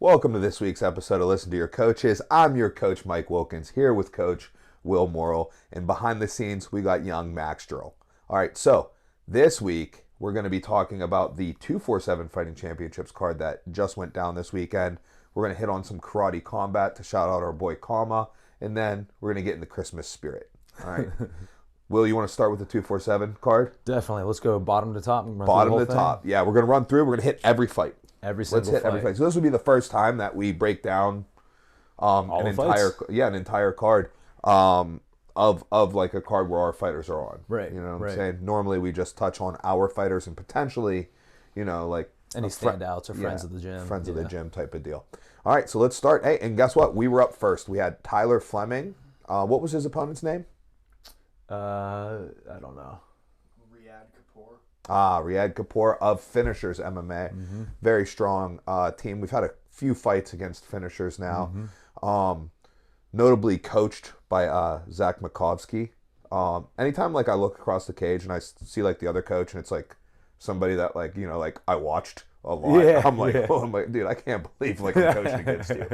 Welcome to this week's episode of Listen to Your Coaches. I'm your coach, Mike Wilkins, here with Coach Will Morrill. And behind the scenes, we got young Max Drill. All right, so this week, we're going to be talking about the 247 Fighting Championships card that just went down this weekend. We're going to hit on some karate combat to shout out our boy Khama. And then we're going to get in the Christmas spirit. All right. Will, you want to start with the 247 card? Definitely. Let's go bottom to top. And run Bottom through to the whole top. Yeah, we're going to run through. We're going to hit every fight. Every single Let's hit every fight. So this would be the first time that we break down an entire card of like a card where our fighters are on. Right. You know what I'm saying? Normally we just touch on our fighters and potentially, like any standouts or friends of the gym. Friends of the gym type of deal. All right, so let's start. Hey, and guess what? We were up first. We had Tyler Fleming. What was his opponent's name? I don't know. Riyad Kapoor of Finishers MMA. Mm-hmm. Very strong team. We've had a few fights against Finishers now. Mm-hmm. Notably coached by Zach Makovsky. Anytime I look across the cage and I see the other coach and it's somebody that I watched a lot. Yeah, I'm like, dude, I can't believe I'm coaching against you.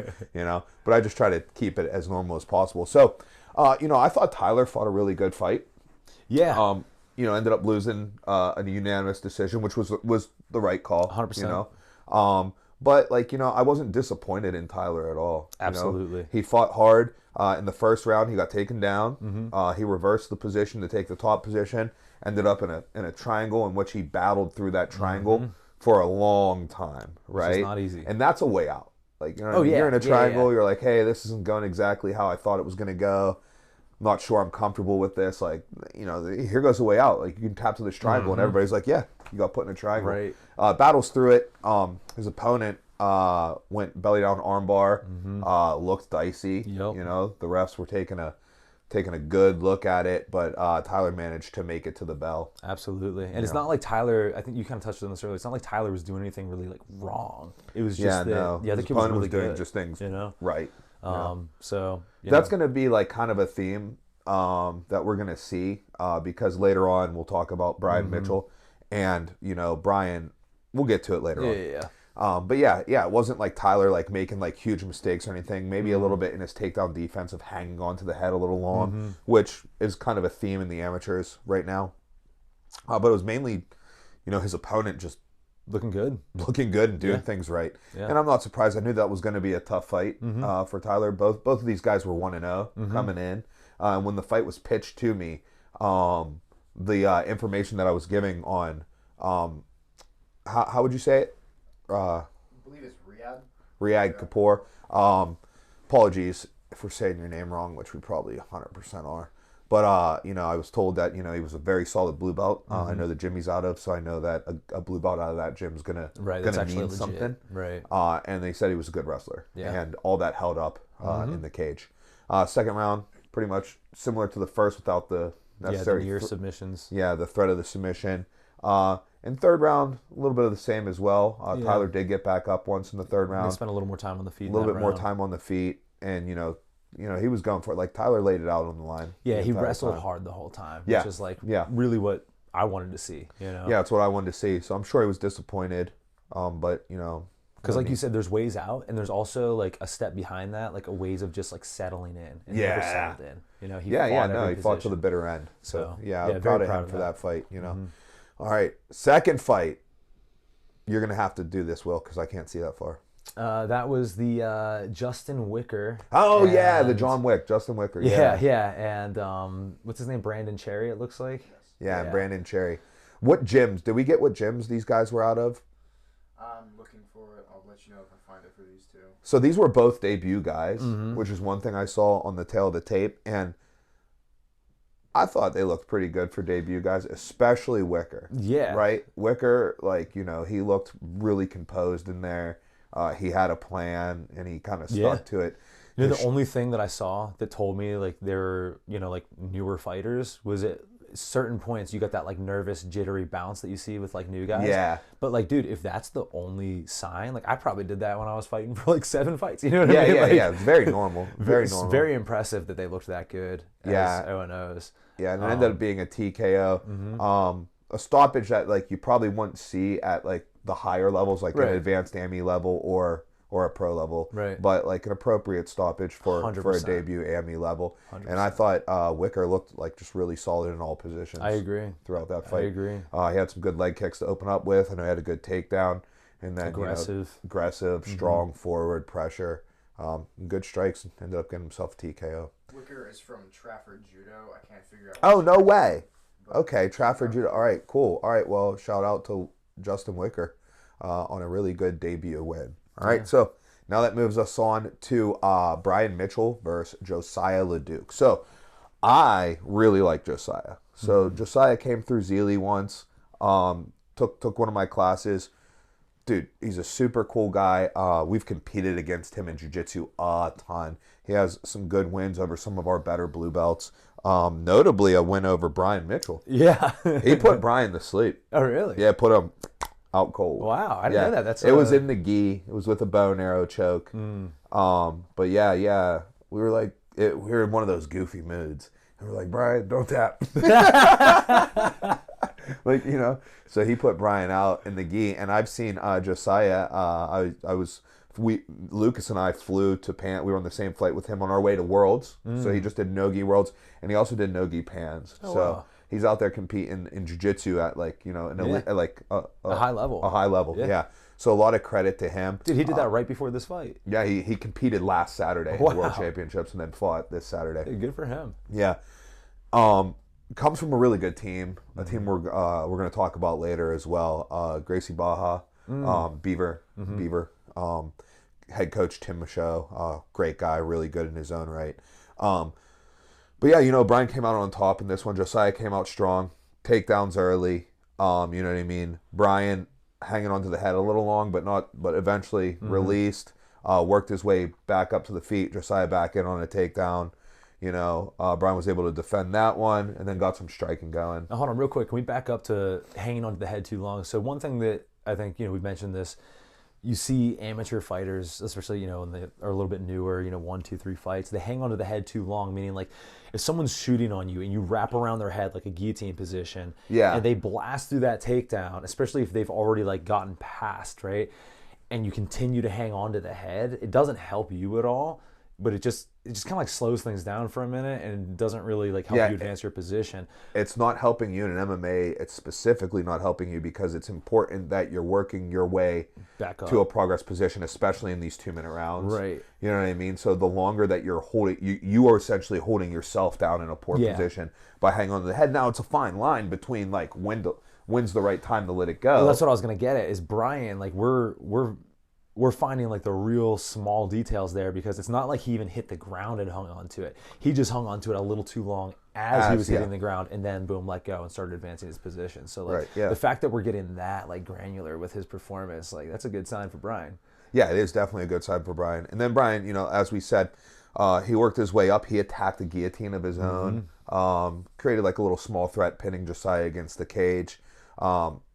But I just try to keep it as normal as possible. So, I thought Tyler fought a really good fight. Yeah. Ended up losing a unanimous decision, which was the right call. 100%. But I wasn't disappointed in Tyler at all. Absolutely. He fought hard. In the first round, he got taken down. Mm-hmm. He reversed the position to take the top position. Ended up in a triangle in which he battled through that triangle for a long time. Right. Which is not easy. And that's a way out. You're in a triangle. You're like, hey, this isn't going exactly how I thought it was going to go. I'm not sure I'm comfortable with this. Here goes the way out. You can tap to this triangle, and everybody's like, yeah, you got put in a triangle. Right. Battles through it. His opponent went belly down armbar. Looked dicey. Yep. The refs were taking a good look at it, but Tyler managed to make it to the bell. Absolutely. And it's not like Tyler, I think you kind of touched on this earlier, it's not like Tyler was doing anything really wrong. It was just the other kid was really doing good. Just things right. So that's going to be kind of a theme that we're going to see because later on we'll talk about Brian Mitchell and Brian. We'll get to it later on. Yeah. But it wasn't like Tyler making huge mistakes or anything. Maybe a little bit in his takedown defense of hanging on to the head a little long, which is kind of a theme in the amateurs right now. But it was mainly, his opponent just looking good and doing things right. Yeah. And I'm not surprised. I knew that was going to be a tough fight for Tyler. Both of these guys were 1-0 coming in. When the fight was pitched to me, the information that I was giving on how would you say it? I believe it's Riyad Kapoor. Apologies if we're saying your name wrong, which we probably 100% are. But, I was told that, he was a very solid blue belt. I know the gym he's out of, so I know that a blue belt out of that gym is going to mean something. Right. And they said he was a good wrestler. Yeah. And all that held up in the cage. Second round, pretty much similar to the first without the necessary... the near submissions. Yeah, the threat of the submission. In third round, a little bit of the same as well. Tyler did get back up once in the third round. He spent a little more time on the feet. A little bit more time on the feet. And, he was going for it. Tyler laid it out on the line. Yeah, he wrestled hard the whole time, which is really what I wanted to see. Yeah, it's what I wanted to see. So I'm sure he was disappointed. But, because you said, there's ways out, and there's also a step behind that, a ways of just setting in and never settled in. He fought to the bitter end. So I'm proud of him for that fight. All right, second fight. You're gonna have to do this, Will, because I can't see that far. That was the Justin Wicker. Oh yeah, the John Wick, Justin Wicker. Yeah, and what's his name? Brandon Cherry. It looks like. Yeah, Brandon Cherry. What gyms? Did we get what gyms these guys were out of? I'm looking for it. I'll let you know if I find it for these two. So these were both debut guys, which is one thing I saw on the tail of the tape, and I thought they looked pretty good for debut guys, especially Wicker. Yeah. Right? Wicker, he looked really composed in there. He had a plan, and he kind of stuck to it. The only thing that I saw that told me they're newer fighters was at certain points you got that nervous jittery bounce that you see with new guys. Yeah. But dude, if that's the only sign, I probably did that when I was fighting for 7 fights. You know what I mean? Yeah. It's very normal. Very normal. It's very impressive that they looked that good as O&Os. Yeah, and it ended up being a TKO. A stoppage that you probably wouldn't see at the higher levels, an advanced AMI level or or a pro level, Right. but like an appropriate stoppage for a 100%. debut AME level. 100%. And I thought Wicker looked like just really solid in all positions. I agree. Throughout that I fight. agree. He had some good leg kicks to open up with, and he had a good takedown. And then Aggressive. aggressive, strong forward pressure, good strikes. Ended up getting himself a TKO. Wicker is from Trafford Judo. I can't figure out. Oh, no way. Okay, Trafford Judo. All right, cool. All right, well, shout out to Justin Wicker on a really good debut win. All right, so now that moves us on to Brian Mitchell versus Josiah LeDuc. So I really like Josiah. So Josiah came through Zealy once, took one of my classes. Dude, he's a super cool guy. We've competed against him in jiu-jitsu a ton. He has some good wins over some of our better blue belts. Notably, a win over Brian Mitchell. Yeah. He put Brian to sleep. Oh, really? Yeah, put him out cold. Wow, I didn't know that. It was in the gi. It was with a bow and arrow choke. But yeah, we were like, we were in one of those goofy moods, and we're like, Brian, don't tap. Like, so he put Brian out in the gi, and I've seen Josiah. Lucas and I flew to Pan. We were on the same flight with him on our way to Worlds. So he just did no-gi Worlds, and he also did no-gi Pans. Wow. He's out there competing in jiu-jitsu at a high level. A high level, yeah. So a lot of credit to him. Dude, he did that right before this fight. Yeah, he competed last Saturday in the World Championships and then fought this Saturday. Hey, good for him. Yeah. Comes from a really good team, a team we're going to talk about later as well. Gracie Baja, Beaver, head coach Tim Michaud, great guy, really good in his own right. But yeah, Brian came out on top in this one. Josiah came out strong, takedowns early. You know what I mean? Brian hanging onto the head a little long, but eventually released. Worked his way back up to the feet. Josiah back in on a takedown. Brian was able to defend that one and then got some striking going. Now, hold on real quick. Can we back up to hanging onto the head too long? So one thing that I think, we've mentioned this, you see amateur fighters, especially, when they are a little bit newer, 1, 2, 3 fights, they hang onto the head too long, meaning like if someone's shooting on you and you wrap around their head like a guillotine position, and they blast through that takedown, especially if they've already like gotten past, right? And you continue to hang on to the head, it doesn't help you at all. But it just kind of like slows things down for a minute and doesn't really like help you advance your position. It's not helping you in an MMA. It's specifically not helping you because it's important that you're working your way back up to a progress position, especially in these 2-minute rounds. Right. You know what I mean? So the longer that you're holding, you are essentially holding yourself down in a poor position by hanging on to the head. Now it's a fine line between like when's the right time to let it go. Well, that's what I was gonna get at. Is Brian like we're finding like the real small details there because it's not like he even hit the ground and hung on to it. He just hung on to it a little too long as he was hitting the ground and then boom, let go and started advancing his position. So like the fact that we're getting that like granular with his performance, like that's a good sign for Brian. Yeah, it is definitely a good sign for Brian. And then Brian, as we said, he worked his way up. He attacked a guillotine of his own, created like a little small threat, pinning Josiah against the cage.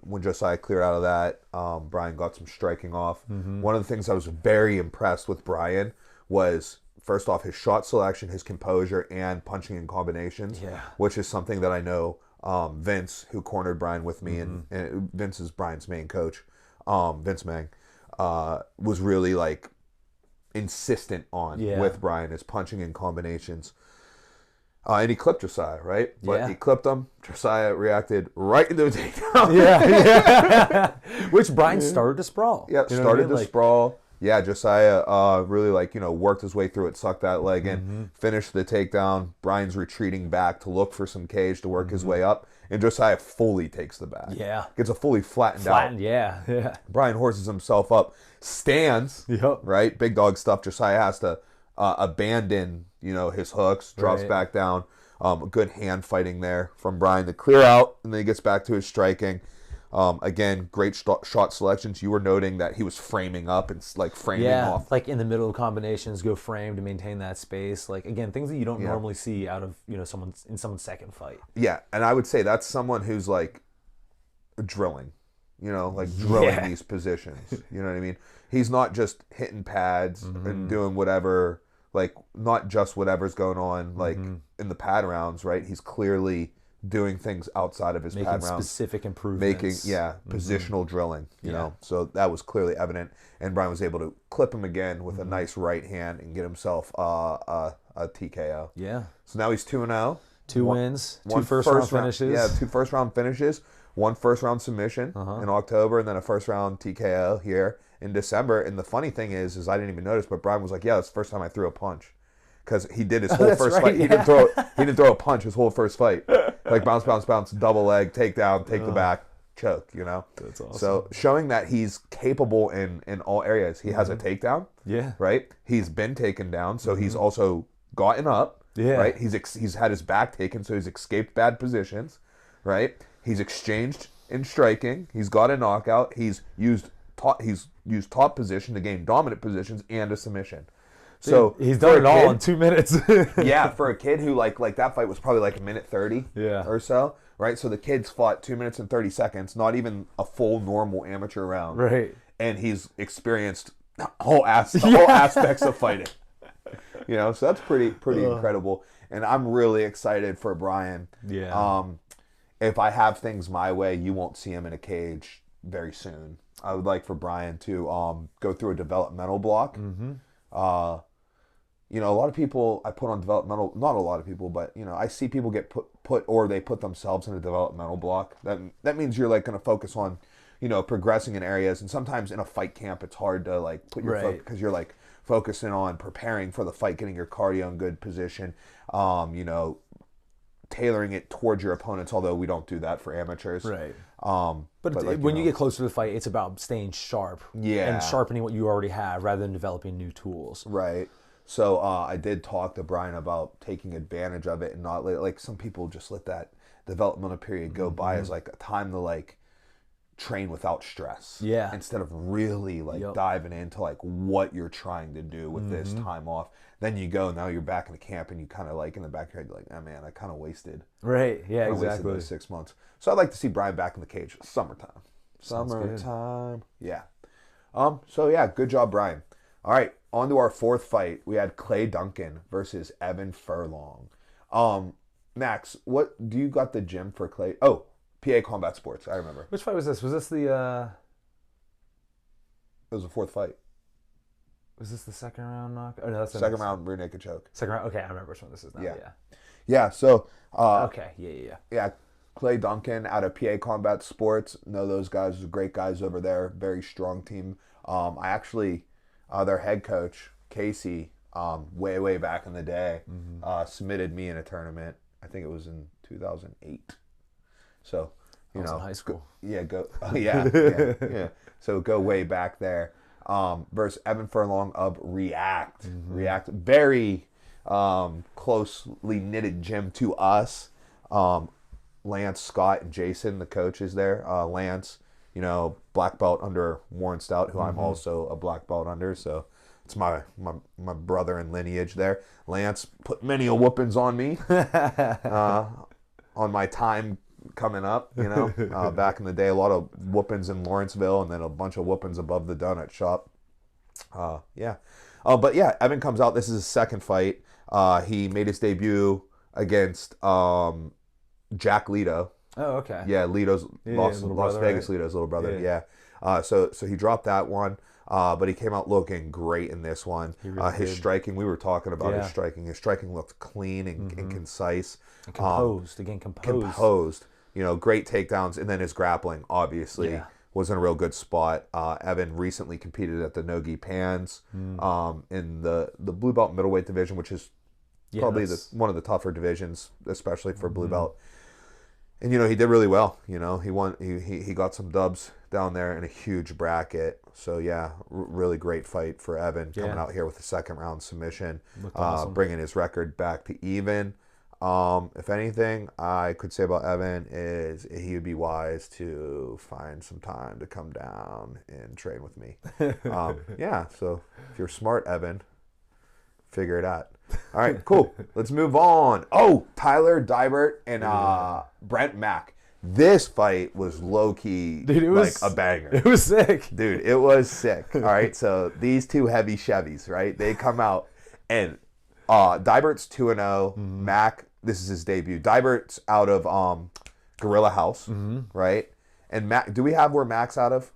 When Josiah cleared out of that, Brian got some striking off. One of the things I was very impressed with Brian was, first off, his shot selection, his composure, and punching in combinations, which is something that I know Vince, who cornered Brian with me, and Vince is Brian's main coach, Vince Mang, was really like insistent on with Brian, his punching in combinations. And he clipped Josiah, right? But he clipped him. Josiah reacted right into a takedown. Which Brian started to sprawl. Yeah, started to sprawl. Yeah, Josiah really worked his way through it, sucked that leg in, finished the takedown. Brian's retreating back to look for some cage to work his way up. And Josiah fully takes the back. Yeah. Gets a fully flattened out. Yeah. Brian horses himself up, stands, right? Big dog stuff. Josiah has to abandon, his hooks, drops back down. Good hand fighting there from Brian to clear out, and then he gets back to his striking. Again, great shot selections. You were noting that he was framing up and like framing off. Like in the middle of combinations, go frame to maintain that space. Like again, things that you don't normally see out of someone's second fight. Yeah, and I would say that's someone who's like drilling. Drilling these positions. You know what I mean? He's not just hitting pads and doing whatever. Like, not just whatever's going on, like, in the pad rounds, right? He's clearly doing things outside of his Making pad rounds. specific improvements. Positional drilling, you Yeah. know. So that was clearly evident. And Brian was able to clip him again with a nice right hand and get himself a TKO. Yeah. So now he's 2-0. Two wins, two first round finishes. Yeah, 2 first round finishes, 1 first round submission in October, and then a first round TKO here in December. And the funny thing is I didn't even notice, but Brian was like, "Yeah, that's the first time I threw a punch." Because he did his whole first fight. He didn't throw a punch his whole first fight. Like bounce, bounce, bounce, double leg, takedown, take the back, choke, you know? That's awesome. So showing that he's capable in all areas. He has a takedown, Yeah. right? He's been taken down, so he's also gotten up, Yeah. right? He's had his back taken, so he's escaped bad positions, right? He's exchanged in striking. He's got a knockout. He's used top position to gain dominant positions and a submission. So he's done it all kid, in 2 minutes. yeah, for a kid who like that fight was probably like a minute 30 Yeah. or so, right? So the kid's fought 2 minutes and 30 seconds, not even a full normal amateur round. Right. And he's experienced whole aspects of fighting. You know, so that's pretty incredible. And I'm really excited for Brian. Yeah. If I have things my way, you won't see him in a cage very soon. I would like for Brian to go through a developmental block. You know, a lot of people I put on developmental, not a lot of people, but, you know, I see people get put or they put themselves in a developmental block. That means you're like going to focus on, you know, progressing in areas. And sometimes in a fight camp, it's hard to like put your focus because you're like focusing on preparing for the fight, getting your cardio in good position, you know, tailoring it towards your opponents, although we don't do that for amateurs. Right. But like, when you get closer to the fight, it's about staying sharp. Yeah. And sharpening what you already have rather than developing new tools. Right. So I did talk to Brian about taking advantage of it and not like some people just let that developmental period go by as like a time to like train without stress. Yeah. Instead of really like diving into like what you're trying to do with this time off. Then you go, now you're back in the camp and you kind of like in the back of your head, you're like, oh man, I kind of wasted. Right. Yeah, Wasted exactly. those 6 months. So I'd like to see Brian back in the cage. Summertime. Sounds good. Summertime. Yeah. So yeah, good job, Brian. All right, on to our 4th fight. We had Clay Duncan versus Evan Furlong. Max, what do you got the gym for Clay? Oh, PA Combat Sports. I remember. Which fight was this? Was this the It was the 4th fight. was this the second round knock? Oh no, that's the Second next. round rear naked choke. Second round. Okay, I remember which one this is now. Yeah. Yeah. Yeah. So. Okay. Yeah. Yeah. Clay Duncan out of PA Combat Sports. Know those guys. Great guys over there. Very strong team. I actually, their head coach Casey, way back in the day, submitted me in a tournament. I think it was in 2008. So, you know, in high school. Yeah. So go way back there. Versus Evan Furlong of React. React, very closely knitted gym to us. Lance, Scott, and Jason, the coaches there. Lance, you know, black belt under Warren Stout, who I'm also a black belt under. So it's my brother in lineage there. Lance put many a whoopings on me on my time coming up, you know. Back in the day, a lot of whoopings in Lawrenceville and then a bunch of whoopings above the donut shop. Yeah. But yeah, Evan comes out. This is his second fight. He made his debut against Jack Leto. Oh, okay. Yeah, Leto's Las brother, Vegas right? Leto's little brother. Yeah. So he dropped that one. But he came out looking great in this one. His striking, we were talking about his striking. His striking looked clean and concise. And composed. Again, Composed. You know, great takedowns. And then his grappling, obviously, was in a real good spot. Evan recently competed at the Nogi Pans in the blue belt middleweight division, which is probably one of the tougher divisions, especially for blue belt. And, you know, he did really well. You know, he won. He got some dubs down there in a huge bracket. So, yeah, really great fight for Evan coming out here with a second round submission, awesome. bringing his record back to even. If anything I could say about Evan is he would be wise to find some time to come down and train with me. Yeah, so if you're smart, Evan, figure it out. All right, cool. Let's move on. Oh, Tyler Dibert and Brent Mack. This fight was low-key, dude, it was like a banger. It was sick. Dude, it was sick. All right, so these two heavy Chevys, right? They come out and Dibert's 2-0. Mack this is his debut. Dybert's out of Gorilla House, right? And Mac, do we have where Mac's out of?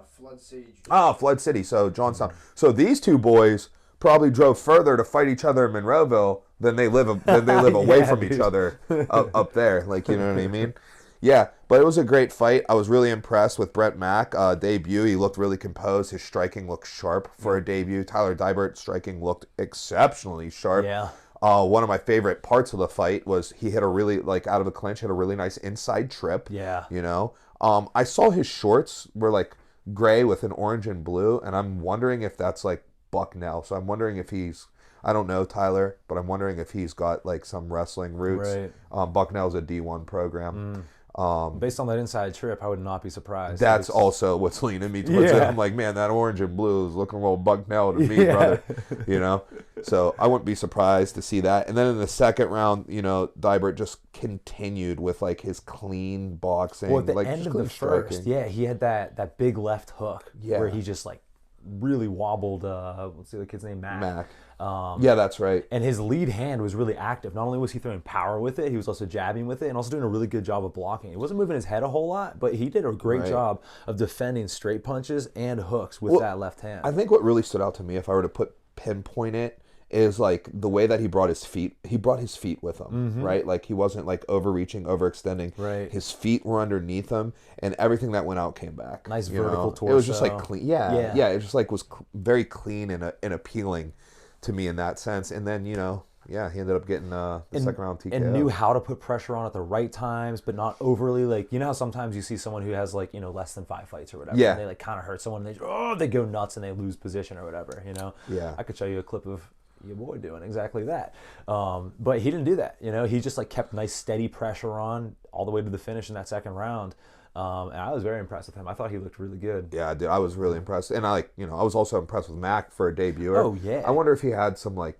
Flood City. Oh, Flood City. So Johnstown. So these two boys probably drove further to fight each other in Monroeville than they live away Yeah, from dude. each other up there. Like, you know what I mean? Yeah, but it was a great fight. I was really impressed with Brett Mack. Debut, he looked really composed. His striking looked sharp for a debut. Tyler Dybert's striking looked exceptionally sharp. Yeah. One of my favorite parts of the fight was he hit a really, like, out of the clinch, hit a really nice inside trip. Yeah. You know? I saw his shorts were, like, gray with an orange and blue, and I'm wondering if that's, like, Bucknell. So I'm wondering if he's... I don't know Tyler, but I'm wondering if he's got, like, some wrestling roots. Right. Bucknell's a D1 program. Based on that inside trip, I would not be surprised. That's also what's leaning me towards it. Yeah. I'm like, man, that orange and blue is looking real Bucknell to me, brother. You know? So I wouldn't be surprised to see that. And then in the second round, you know, Dybert just continued with, like, his clean boxing. Well, at the like, end just of the clean first, striking. yeah, he had that big left hook Yeah. where he just, like, really wobbled, what's the other kid's name? Mac. Yeah, that's right. And his lead hand was really active. Not only was he throwing power with it, he was also jabbing with it and also doing a really good job of blocking. He wasn't moving his head a whole lot, but he did a great Right. job of defending straight punches and hooks with that left hand. I think what really stood out to me, if I were to pinpoint it, is like the way that he brought his feet with him, right? Like he wasn't like overreaching, overextending. Right. His feet were underneath him, and everything that went out came back. Nice you vertical know? It was just torso. like clean. Yeah. It just like was very clean and appealing to me in that sense. And then, you know, yeah, he ended up getting the second round TKO. And knew how to put pressure on at the right times, but not overly. Like, you know how sometimes you see someone who has, like, you know, less than 5 fights or whatever. Yeah. And they, like, kind of hurt someone. And they go nuts and they lose position or whatever, you know? Yeah. I could show you a clip of your boy doing exactly that. But he didn't do that, you know? He just, like, kept nice, steady pressure on all the way to the finish in that second round. And I was very impressed with him. I thought he looked really good. Yeah, dude, I was really impressed. And I was also impressed with Mac for a debuter. Oh, yeah. I wonder if he had some, like,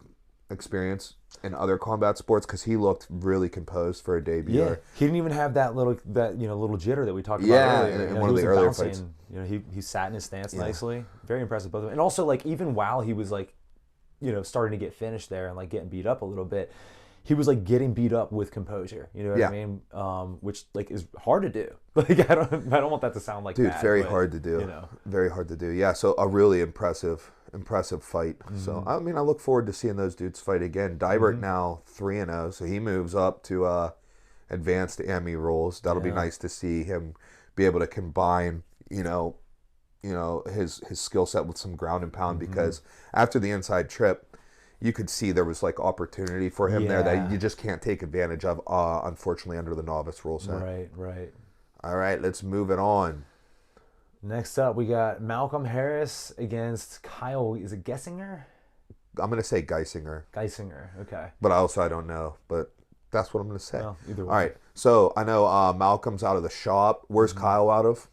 experience in other combat sports, because he looked really composed for a debuter. Yeah, he didn't even have that little jitter that we talked about Yeah, earlier. in You know, one he of the wasn't earlier bouncing. fights. You know, he sat in his stance nicely. Very impressive, both of them. And also, like, even while he was, like, you know, starting to get finished there and, like, getting beat up a little bit, he was, like, getting beat up with composure. You know what I mean? Which, like, is hard to do. Like, I don't want that to sound like Dude, bad, very but, hard to do. You know. Very hard to do. Yeah, so a really impressive fight. So, I mean, I look forward to seeing those dudes fight again. Dybert now 3-0, so he moves up to advanced Emmy roles. That'll be nice to see him be able to combine, you know, his skill set with some ground and pound, because after the inside trip, you could see there was, like, opportunity for him there that you just can't take advantage of, unfortunately, under the novice rule set. Right. All right, let's move it on. Next up, we got Malcolm Harris against Kyle. Is it Gessinger? I'm going to say Geisinger, Okay. but I don't know. But that's what I'm going to say. Well, either All way. right, so I know Malcolm's out of the shop. Where's Kyle out of?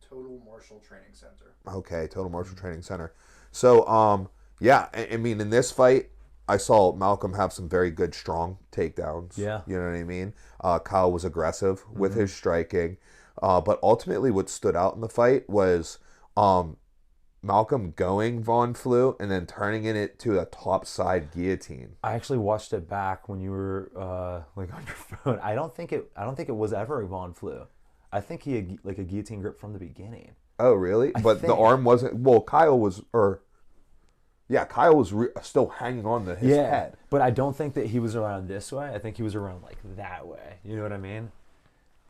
Total Martial Training Center. Okay, Total Martial Training Center. So, yeah, I mean, in this fight, I saw Malcolm have some very good, strong takedowns. Yeah. You know what I mean? Kyle was aggressive with his striking. But ultimately what stood out in the fight was Malcolm going Von Flue and then turning it to a top side guillotine. I actually watched it back when you were like on your phone. I don't think it was ever a Von Flue. I think he had like a guillotine grip from the beginning. Oh, really? But the think. arm wasn't... Well, Kyle was still hanging on to his head. But I don't think that he was around this way. I think he was around like that way. You know what I mean?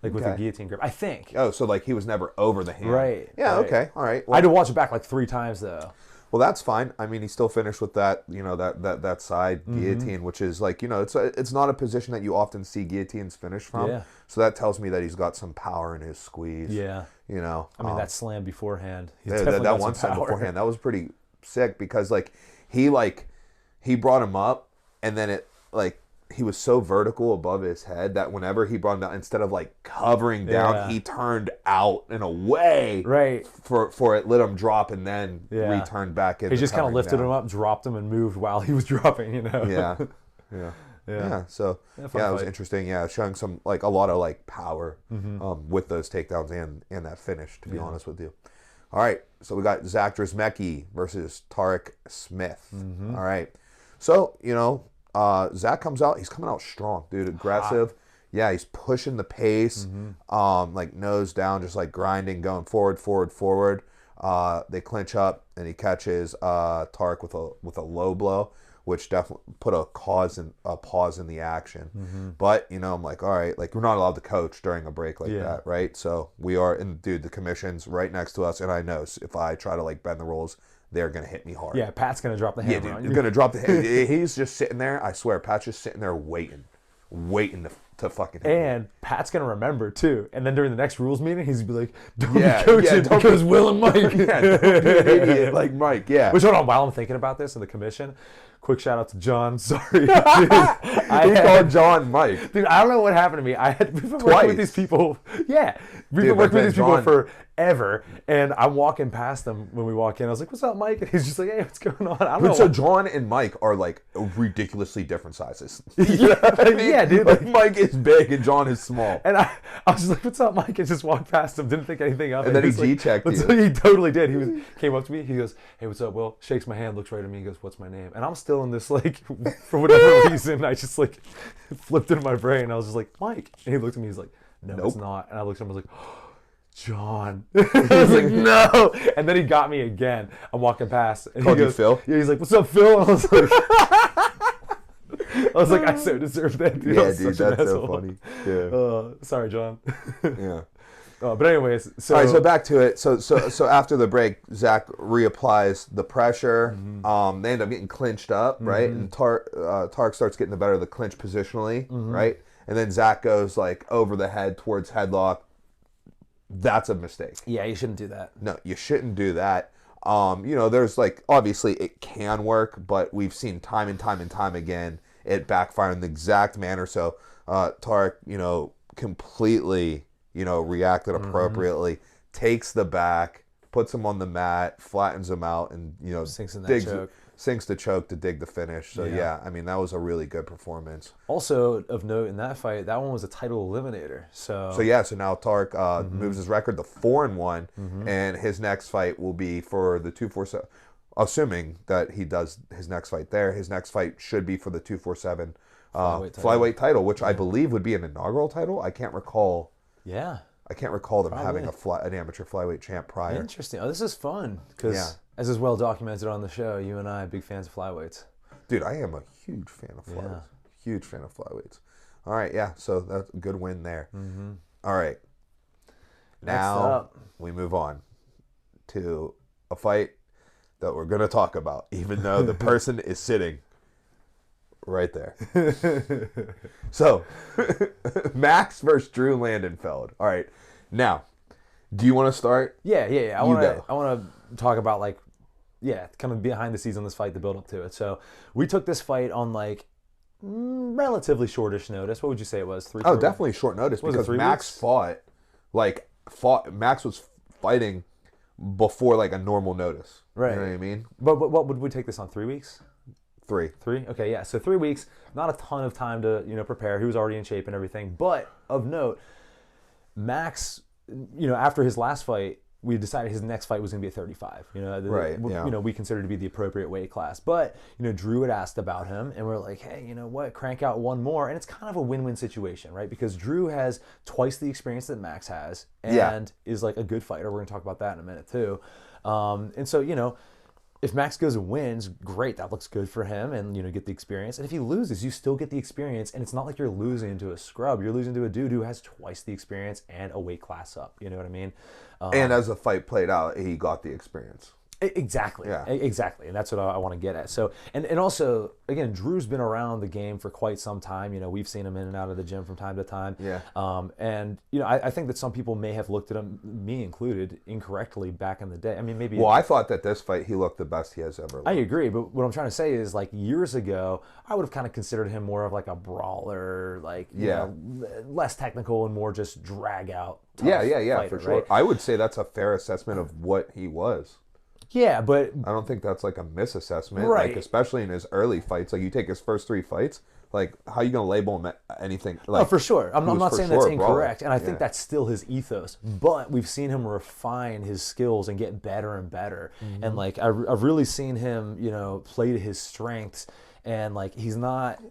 Like with a guillotine grip. I think. Oh, so like he was never over the hand. Right. Yeah, right. okay. All right. I had to watch it back like 3 times though. Well, that's fine. I mean, he still finished with that, you know, that side guillotine, which is like, you know, it's not a position that you often see guillotines finish from. Yeah. So that tells me that he's got some power in his squeeze. Yeah. You know. I mean, that slam beforehand. He's that definitely got one some slam power. beforehand, that was pretty sick, because like he brought him up, and then it like he was so vertical above his head that whenever he brought him down, instead of like covering down, Yeah. he turned out and away. Right. For it, let him drop, and then Yeah. returned back in. He just kind of lifted him up, dropped him, and moved while he was dropping, you know? Yeah. So fun it was fight. interesting. Yeah, showing some like a lot of like power with those takedowns and that finish. To be honest with you. All right, so we got Zach Drzemecki versus Tarek Smith. All right, so you know Zach comes out. He's coming out strong, dude. Aggressive. Yeah, he's pushing the pace. Like nose down, just like grinding, going forward. They clinch up, and he catches Tark with a low blow, which definitely put a pause in the action. But I'm like, all right, like we're not allowed to coach during a break like that, right? So we are, and dude, the commission's right next to us, and I know if I try to like bend the rules, they're gonna hit me hard. Yeah, Pat's gonna drop the hammer dude, on you're you. gonna drop the hammer. He's just sitting there. I swear, Pat's just sitting there waiting to fucking hit me. And Pat's gonna remember too. And then during the next rules meeting, he's gonna be like, "Don't Yeah, be coaching yeah, don't because Will and Mike." Yeah, don't be an idiot like Mike. Yeah. Which hold on, while I'm thinking about this in the commission, quick shout out to John. Sorry, dude. He called John Mike. Dude, I don't know what happened to me. We've been working Twice. with these people. Yeah, we've Dude, been working but with these then people John- forever. And I'm walking past them when we walk in. I was like, "What's up, Mike?" And he's just like, "Hey, what's going on?" I don't know. So John and Mike are like ridiculously different sizes. Yeah, dude. Like Mike is big and John is small. And I was just like, "What's up, Mike?" And just walked past him, didn't think anything of it. And then he was like, G-checked you. So he totally did. Came up to me. He goes, "Hey, what's up, Will?" Shakes my hand, looks right at me. He goes, "What's my name?" And I'm still in this like, for whatever reason, I just like flipped into my brain. I was just like, "Mike," and he looked at me. He's like, "No, it's Nope. not." And I looked at him. I was like, John. I was like, "No." And then he got me again. I'm walking past. And Called he you goes, Phil? Yeah, he's like, "What's up, Phil?" And I was like, I so deserve that, dude. I Yeah, was dude, such an that's so asshole. funny. Yeah. Sorry, John. Yeah. But anyways, so, All right, so back to it. So after the break, Zach reapplies the pressure. They end up getting clinched up, right? And Tark starts getting the better of the clinch positionally, right? And then Zach goes like over the head towards headlock. That's a mistake. yeah, you shouldn't do that. No, you shouldn't do that. There's like obviously it can work, but we've seen time and time again it backfire in the exact manner. So Tark, completely, reacted appropriately, takes the back, puts him on the mat, flattens him out, and Sinks in that choke. sinks the choke to dig the finish. So yeah, I mean that was a really good performance. Also of note in that fight, that one was a title eliminator. So So now Tark moves his record to 4-1, and his next fight will be for the 247. Assuming that he does his next fight there, his next fight should be for the 247 flyweight title, which I believe would be an inaugural title. I can't recall. Yeah. I can't recall them having Probably. an amateur flyweight champ prior. Interesting. Oh, this is fun because, Yeah. as is well documented on the show, you and I are big fans of flyweights. Dude, I am a huge fan of flyweights. Yeah. Huge fan of flyweights. All right, yeah. So that's a good win there. All right. Now up. we move on to a fight that we're going to talk about, even though the person is sitting right there. So, Max versus Drew Landenfeld. All right. Now, do you want to start? Yeah. I want go. to talk about kind of behind the scenes on this fight, the build up to it. So we took this fight on relatively shortish notice. What would you say it was? 3? Oh, definitely short notice Was it because 3 Max weeks? Max was fighting before like a normal notice. Right. You know what I mean? But what would we take this on? 3 weeks? 3. 3? Okay, yeah. So 3 weeks, not a ton of time to prepare. He was already in shape and everything. But of note, Max, after his last fight, we decided his next fight was going to be at 35. Right, yeah. We considered to be the appropriate weight class. But Drew had asked about him, and we're like, hey, you know what? Crank out one more, and it's kind of a win-win situation, right? Because Drew has twice the experience that Max has, and is like a good fighter. We're going to talk about that in a minute too. And so if Max goes and wins, great. That looks good for him, and get the experience. And if he loses, you still get the experience, and it's not like you're losing to a scrub. You're losing to a dude who has twice the experience and a weight class up. You know what I mean? And as the fight played out, he got the experience. Exactly. Yeah. Exactly. And that's what I want to get at. So, and also, again, Drew's been around the game for quite some time. We've seen him in and out of the gym from time to time. Yeah. And I think that some people may have looked at him, me included, incorrectly back in the day. I mean, maybe. Well, I thought that this fight, he looked the best he has ever looked. I agree, but what I'm trying to say is, years ago, I would have kind of considered him more of like a brawler, less technical and more just drag out. Yeah, fighter, for sure. right? I would say that's a fair assessment of what he was. Yeah, but I don't think that's like a misassessment. Right. Like, especially in his early fights. Like, you take his first 3 fights, like, how are you going to label him anything? Like, oh, for sure. I'm he was not for saying sure that's a brawler. incorrect, and I think that's still his ethos. But we've seen him refine his skills and get better and better. And I've really seen him, play to his strengths and like he's not,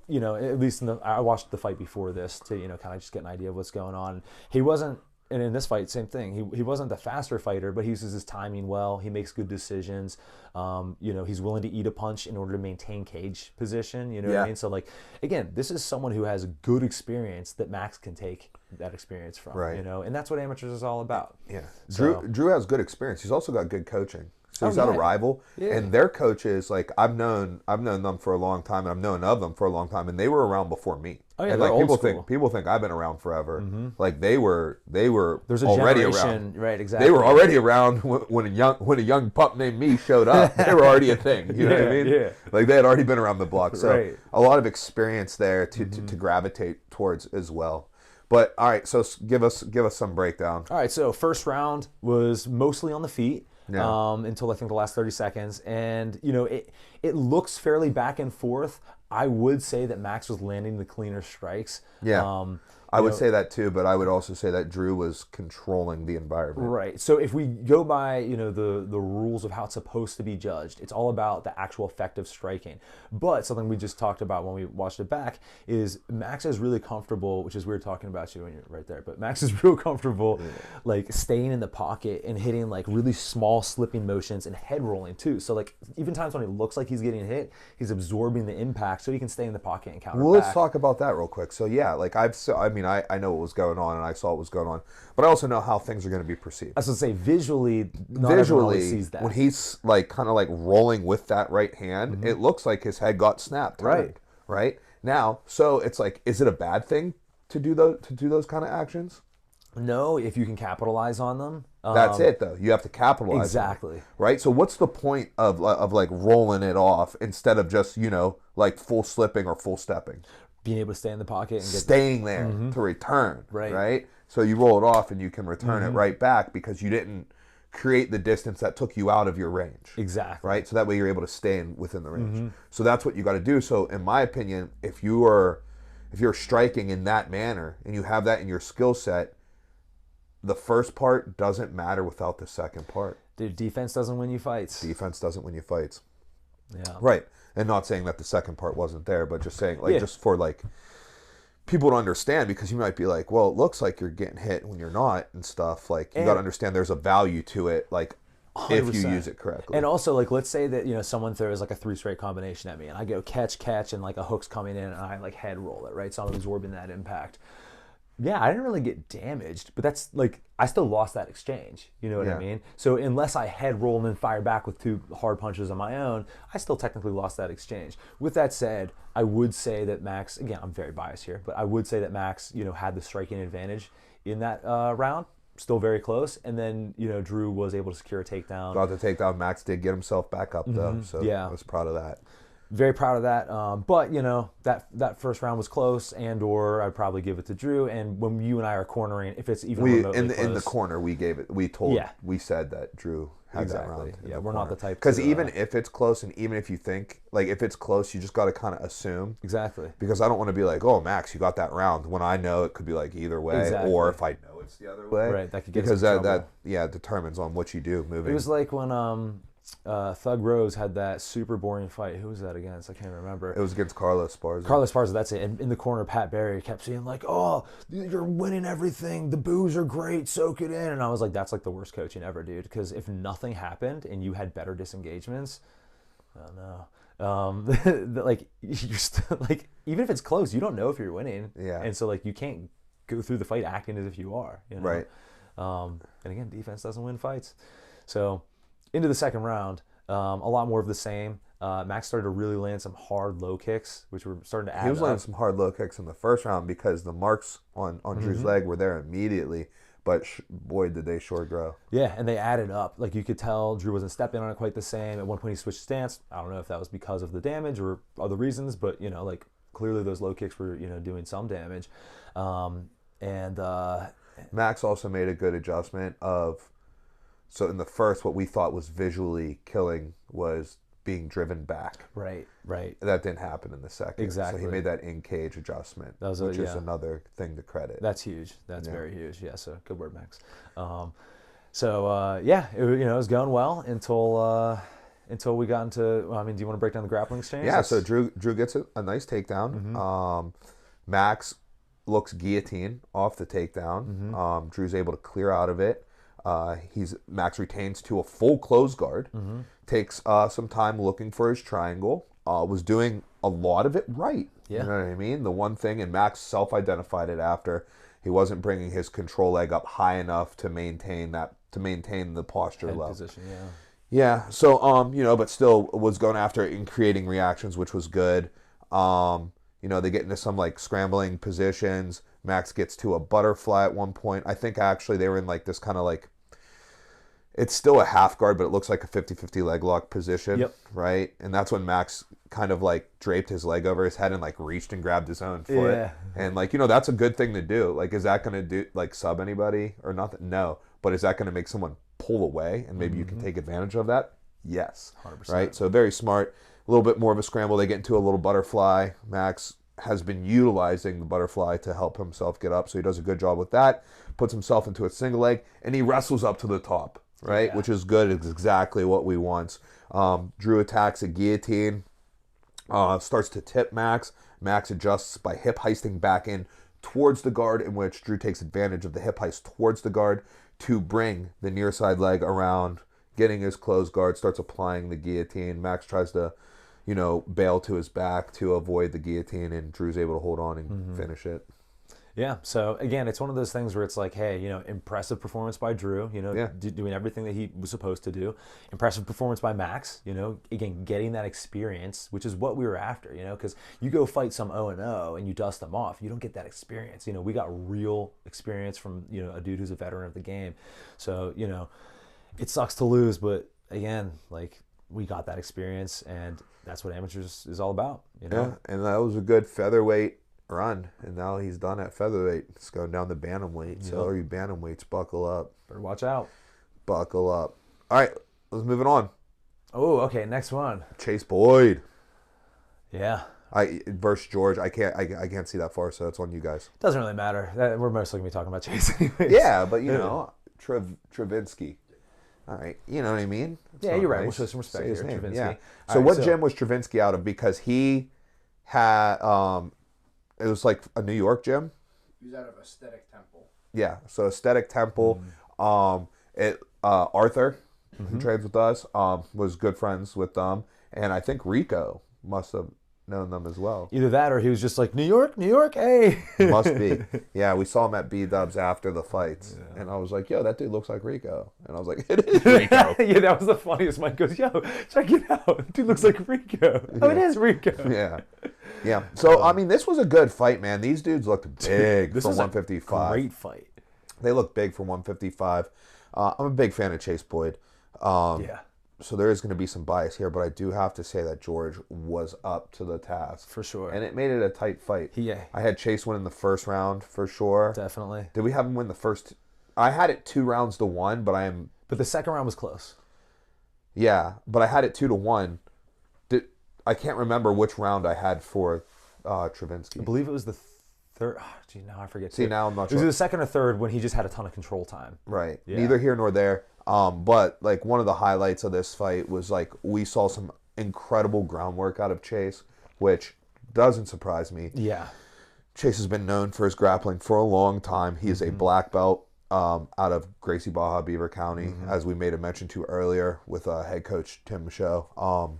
you know, at least I watched the fight before this to, you know, kind of just get an idea of what's going on. He wasn't, and in this fight, same thing. He wasn't the faster fighter, but he uses his timing well. He makes good decisions. You know, he's willing to eat a punch in order to maintain cage position. You know what I mean? So like, again, this is someone who has good experience that Max can take that experience from. Right. You know, and that's what amateurs is all about. Yeah. So, Drew has good experience. He's also got good coaching. So he's Oh, not a yeah. rival, Yeah. and their coaches, like I've known them for a long time, and I've known of them for a long time, and they were around before me. Oh, yeah, and they're like old school. people think I've been around forever. Like they were There's a already generation, around. right? Exactly. They were already around when a young pup named me showed up. They were already a thing. You know what I Yeah, mean? yeah. Like they had already been around the block. So Right. a lot of experience there to gravitate towards as well. But all right, so give us some breakdown. All right, so first round was mostly on the feet. Yeah. Until I think the last 30 seconds. And, you know, it looks fairly back and forth. I would say that Max was landing the cleaner strikes. Yeah. I would say that too, but I would also say that Drew was controlling the environment. Right. So if we go by, you know, the rules of how it's supposed to be judged, it's all about the actual effective striking. But something we just talked about when we watched it back is Max is really comfortable, which is weird talking about you when you're right there, but Max is real comfortable like staying in the pocket and hitting like really small slipping motions and head rolling too. So like even times when it looks like he's getting hit, he's absorbing the impact so he can stay in the pocket and counter Well, back. let's talk about that real quick. So yeah, like I know what was going on and I saw what was going on, but I also know how things are going to be perceived. I was gonna say visually, not everyone always sees that. When he's like kind of like rolling with that right hand, it looks like his head got snapped. Right now, so it's like, is it a bad thing to do those kind of actions? No, if you can capitalize on them. That's it though. You have to capitalize. Exactly. On it, right. So what's the point of like rolling it off instead of just, you know, like full slipping or full stepping? Being able to stay in the pocket and get Staying there to return. Right. So you roll it off and you can return it right back because you didn't create the distance that took you out of your range. exactly Right. So that way you're able to stay within the range. So that's what you got to do. So in my opinion, if you're striking in that manner and you have that in your skill set, the first part doesn't matter without the second part. Dude, defense doesn't win you fights. Defense doesn't win you fights. Yeah. Right. And not saying that the second part wasn't there, but just saying like Yeah. just for like people to understand, because you might be like, well, it looks like you're getting hit when you're not and stuff. Like you got to understand there's a value to it, like if you 100%. use it correctly. And also, like, let's say that, you know, someone throws like a 3 straight combination at me and I go catch, and like a hook's coming in and I like head roll it, right? So I'm absorbing that impact. Yeah, I didn't really get damaged, but that's like, I still lost that exchange. You know what I Yeah. mean? So unless I head roll and then fire back with 2 hard punches on my own, I still technically lost that exchange. With that said, I would say that Max, again, I'm very biased here, but I would say that Max, you know, had the striking advantage in that round. Still very close. And then, you know, Drew was able to secure a takedown. Got the takedown. Max did get himself back up though, so Yeah. I was proud of that. Very proud of that. But, you know, that first round was close, and or I'd probably give it to Drew. And when you and I are cornering, if it's even remotely in close, the corner we said that Drew had that round. Yeah, we're not the type because to, even if it's close and even if you think like if it's close, you just got to kind of assume. Exactly. Because I don't want to be like, oh, Max, you got that round, when I know it could be like either way, Exactly. or if I know it's the other way, Right, that could get us because in that trouble. determines on what you do moving. It was like when Thug Rose had that super boring fight. Who was that against? I can't remember. It was against Carlos Esparza. Carlos Esparza, that's it. And in the corner, Pat Barry kept saying like, "Oh, you're winning everything. The boos are great. Soak it in." And I was like, "That's like the worst coaching ever, dude. Because if nothing happened and you had better disengagements, I don't know. Like you're still like, even if it's close, you don't know if you're winning. Yeah. And so like you can't go through the fight acting as if you are. You know? Right. And again, defense doesn't win fights. So into the second round, a lot more of the same. Max started to really land some hard low kicks, which were starting to add He was up. landing some hard low kicks in the first round because the marks on Drew's leg were there immediately, but boy, did they sure grow. Yeah, and they added up. Like you could tell Drew wasn't stepping on it quite the same. At one point he switched stance. I don't know if that was because of the damage or other reasons, but you know, like clearly those low kicks were, you know, doing some damage. Max also made a good adjustment of, so in the first, what we thought was visually killing was being driven back. Right. That didn't happen in the second. Exactly. So he made that in-cage adjustment, which is another thing to credit. That's huge. That's very huge. Yeah, so good word, Max. It, you know, it was going well until until we got into. Well, I mean, do you want to break down the grappling exchange? Yeah, so Drew gets a nice takedown. Max looks guillotine off the takedown. Drew's able to clear out of it. Max retains to a full close guard. Takes some time looking for his triangle. Was doing a lot of it right. Yeah. You know what I mean? The one thing, and Max self-identified it after, he wasn't bringing his control leg up high enough to maintain the posture Head level. position, yeah. Yeah. So but still was going after it and creating reactions, which was good. They get into some like scrambling positions. Max gets to a butterfly at one point. I think actually they were in like this kind of like, it's still a half guard, but it looks like a 50-50 leg lock position. Yep. Right? And that's when Max kind of like draped his leg over his head and like reached and grabbed his own foot. Yeah. And like, that's a good thing to do. Like, is that going to do like sub anybody or nothing? No. But is that going to make someone pull away and maybe you can take advantage of that? Yes. 100%. Right? So very smart. A little bit more of a scramble. They get into a little butterfly. Max has been utilizing the butterfly to help himself get up. So he does a good job with that. Puts himself into a single leg and he wrestles up to the top. Right? Yeah. Which is good. It's exactly what we want. Drew attacks a guillotine. Starts to tip Max. Max adjusts by hip heisting back in towards the guard, in which Drew takes advantage of the hip heist towards the guard to bring the near side leg around, getting his closed guard, starts applying the guillotine. Max tries to, bail to his back to avoid the guillotine, and Drew's able to hold on and finish it. Yeah. So again, it's one of those things where it's like, hey, impressive performance by Drew, Yeah. doing everything that he was supposed to do. Impressive performance by Max, again, getting that experience, which is what we were after, because you go fight some 0-0 and you dust them off. You don't get that experience. We got real experience from, a dude who's a veteran of the game. So, it sucks to lose, but again, like, we got that experience, and that's what amateurs is all about, Yeah. And that was a good featherweight run, and now he's done at featherweight. It's going down to bantamweight. So all you bantamweights, buckle up. Better watch out. Buckle up. All right, let's move it on. Oh, okay, next one. Chase Boyd. Yeah. Versus George. I can't see that far, so it's on you guys. Doesn't really matter. We're mostly gonna be talking about Chase anyways. Yeah, but Travinsky. All right, you know what I mean? Yeah, you're right. We'll show some respect Say his here, name. Travinsky. Yeah. All So right, what gym was Travinsky out of? Because he had it was like a New York gym. He was out of Aesthetic Temple. Yeah, so Aesthetic Temple. Arthur, who trains with us, was good friends with them, and I think Rico must have known them as well. Either that, or he was just like, New York, hey. Must be. Yeah, we saw him at B-Dubs after the fights, and I was like, yo, that dude looks like Rico. And I was like, it is Rico. Yeah, that was the funniest. Mike goes, yo, check it out. Dude looks like Rico. Oh, it is Rico. Yeah. Yeah. So, I mean, this was a good fight, man. These dudes looked big This for was a 155. great fight. They look big for 155. I'm a big fan of Chase Boyd. Yeah. So there is going to be some bias here, but I do have to say that George was up to the task. For sure. And it made it a tight fight. Yeah. I had Chase win in the first round for sure. Definitely. Did we have him win the first? I had it 2-1, but But the second round was close. Yeah, but I had it 2-1. I can't remember which round I had for Travinsky. I believe it was the third. Oh, gee, now I forget. See, too. now I'm not It was sure. the second or third when he just had a ton of control time. Right. Yeah. Neither here nor there. But like one of the highlights of this fight was like we saw some incredible groundwork out of Chase, which doesn't surprise me. Yeah. Chase has been known for his grappling for a long time. He is a black belt out of Gracie Baja, Beaver County, as we made a mention to earlier with head coach Tim Michaud.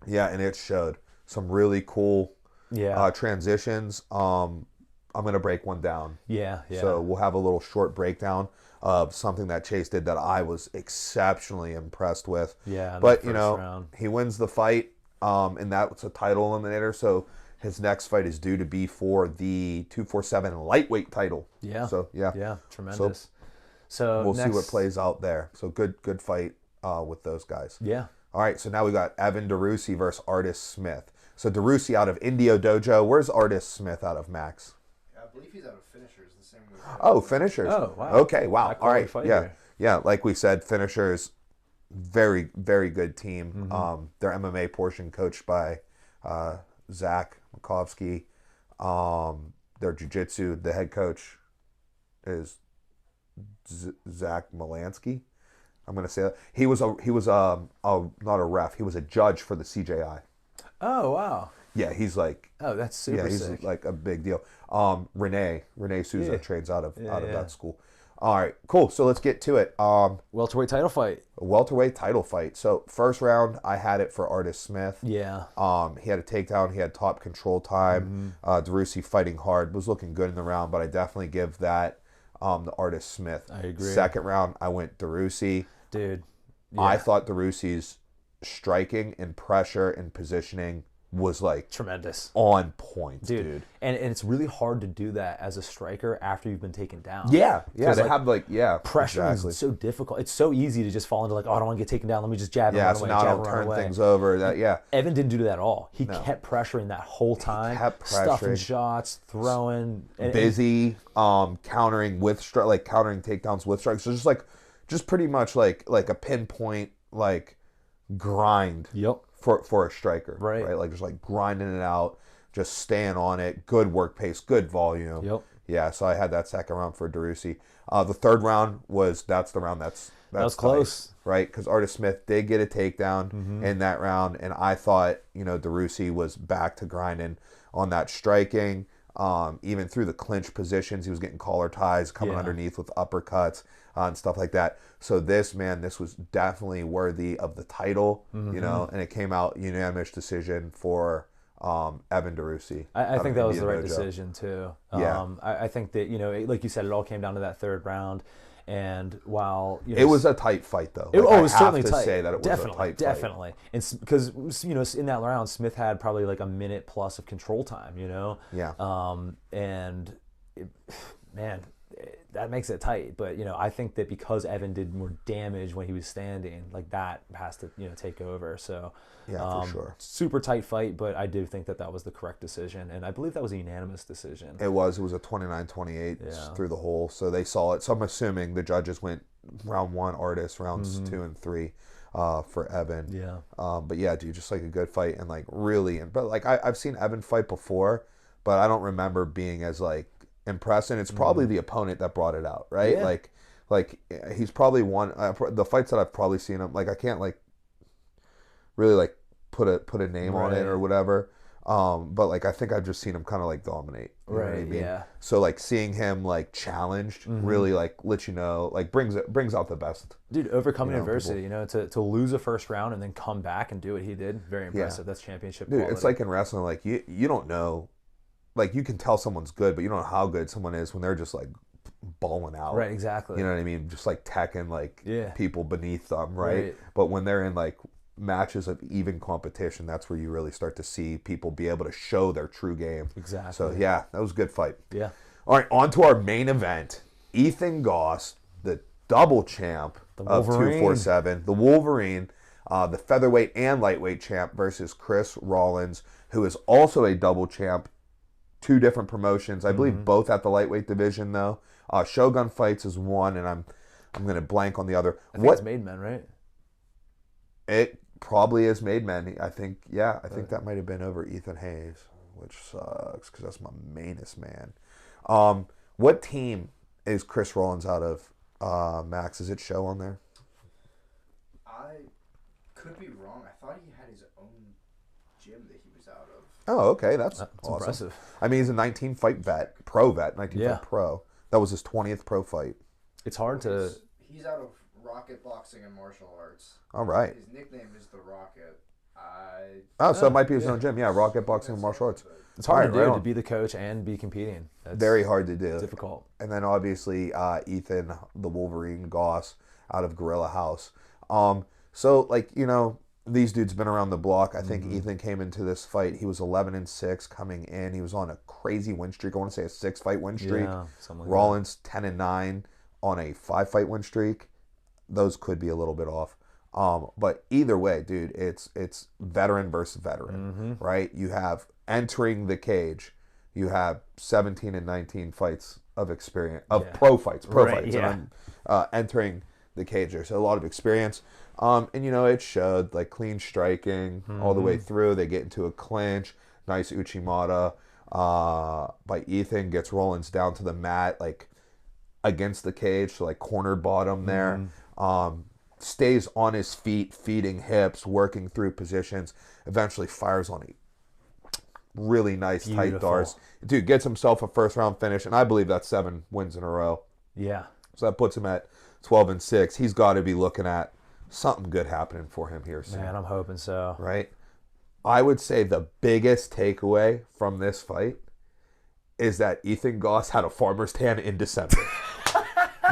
Yeah, and it showed some really cool transitions. I'm going to break one down. Yeah. So we'll have a little short breakdown of something that Chase did that I was exceptionally impressed with. Yeah, in but the first round. he wins the fight, and that's a title eliminator. So his next fight is due to be for the 247 lightweight title. Yeah. So Yeah, tremendous. So we'll next, see what plays out there. So good fight with those guys. Yeah. All right, so now we got Evan DeRusi versus Artis Smith. So DeRusi out of Indio Dojo. Where's Artis Smith out of, Max? I believe he's out of Finishers, the same way. Oh, finishers. Oh, wow. Okay, wow. High All right. quality fight Yeah. here. Yeah, like we said, finishers, very, very good team. Their MMA portion coached by Zach Makovsky. Their jiu-jitsu, the head coach is Zach Malansky. I'm gonna say that he was not a ref. He was a judge for the CJI. Oh wow. Yeah, he's like Oh, that's super he's sick. like a big deal. Renee Souza Yeah. trains out of Yeah. that school. All right, cool. So let's get to it. Welterweight title fight. A welterweight title fight. So first round, I had it for Artis Smith. Yeah. He had a takedown. He had top control time. DeRusi fighting hard, was looking good in the round, but I definitely give that to Artis Smith. I agree. Second round, I went DeRusi. Dude. I thought DeRusi's striking and pressure and positioning was like Tremendous. on point, dude. And it's really hard to do that as a striker after you've been taken down. Yeah, Because, they have pressure exactly. is so difficult. It's so easy to just fall into like, oh, I don't want to get taken down. Let me just jab and Yeah, run so away. now I jab don't and run turn away. things over. Evan didn't do that at all. He kept pressuring that whole time. kept stuffing pressuring. shots, throwing. Busy, countering countering takedowns with strikes. So just pretty much like a pinpoint grind. Yep. For a striker, Right. Like just like grinding it out, just staying on it. Good work pace, good volume. Yep. Yeah, so I had that second round for DeRusi. The third round that's the round that's was tight, close. right? Because Artis Smith did get a takedown in that round, and I thought DeRusi was back to grinding on that striking. Even through the clinch positions, he was getting collar ties, coming underneath with uppercuts and stuff like that. So this was definitely worthy of the title, and it came out unanimous decision for Evan DeRusi. I think that was the right Dojo. decision too. Yeah. I think that like you said, it all came down to that third round. And while It was a tight fight, though. it was certainly I have to tight. say that it was definitely, a tight fight. definitely, and because in that round, Smith had probably like a minute plus of control time. Yeah. And man, that makes it tight. But I think that because Evan did more damage when he was standing, like that has to take over. So Yeah, for sure. super tight fight. But I do think that was the correct decision, and I believe that was a unanimous decision. It was a 29-28 Yeah. through the whole. So they saw it. So I'm assuming the judges went round 1 Artis, rounds 2 and 3 for Evan. Yeah. But yeah, dude, just like a good fight and like really. But like I've seen Evan fight before, but I don't remember being as like impressed. And it's probably the opponent that brought it out, right? Yeah. Like he's probably won the fights that I've probably seen him. Like I can't like really like put a name on it or whatever. But like I think I've just seen him kind of like dominate. You know what I mean? Yeah. So like seeing him like challenged really like let like brings out the best. Dude, overcoming people. adversity, to lose a first round and then come back and do what he did, very impressive. That's championship Dude, quality. it's like in wrestling, like you don't know, like you can tell someone's good, but you don't know how good someone is when they're just like balling out. Right, exactly. You know what I mean? Just like teching like Yeah. people beneath them, right? But when they're in like matches of even competition, that's where you really start to see people be able to show their true game. Exactly. So yeah, that was a good fight. Yeah. All right, on to our main event. Ethan Goss, the double champ of Wolverine. 247, the Wolverine, the featherweight and lightweight champ versus Chris Rollins, who is also a double champ, 2 different promotions. I believe both at the lightweight division though. Shogun Fights is one, and I'm going to blank on the other. I think it's Made Men, right? It probably is Made Men. I think that might have been over Ethan Hayes, which sucks because that's my mainest man. What team is Chris Rollins out of? Max, is it show on there? I could be wrong. I thought he had his own gym that he was out of. Oh, okay, that's awesome. Impressive. I mean, he's a 19 fight vet, pro vet, 19 Yeah. fight pro. That was his 20th pro fight. It's hard to. He's out of Rocket Boxing and Martial Arts. All right. His nickname is the Rocket. So it might be his own gym. Yeah, Rocket Boxing and Martial Arts. It's hard All to right, do right to on. be the coach and be competing. That's Very hard to do. difficult. And then obviously Ethan, the Wolverine Goss, out of Gorilla House. So like these dudes been around the block. I think Ethan came into this fight. He was 11-6 coming in. He was on a crazy win streak. I want to say a 6-fight win streak. Yeah, something like Rollins 10-9 on a 5-fight win streak. Those could be a little bit off. But either way, dude, it's veteran versus veteran, right? You have entering the cage. You have 17 and 19 fights of experience of pro fights, Right, fights. yeah. And I'm entering the cage. There's a lot of experience, and it showed like clean striking all the way through. They get into a clinch, nice Uchimata by Ethan, gets Rollins down to the mat like against the cage, so like corner bottom there. stays on his feet, feeding hips, working through positions, eventually fires on a really nice tight Beautiful. darts. Dude gets himself a first round finish, and I believe that's 7 wins in a row. Yeah. So that puts him at 12-6. He's got to be looking at something good happening for him here soon. Man, I'm hoping so. Right? I would say the biggest takeaway from this fight is that Ethan Goss had a farmer's tan in December.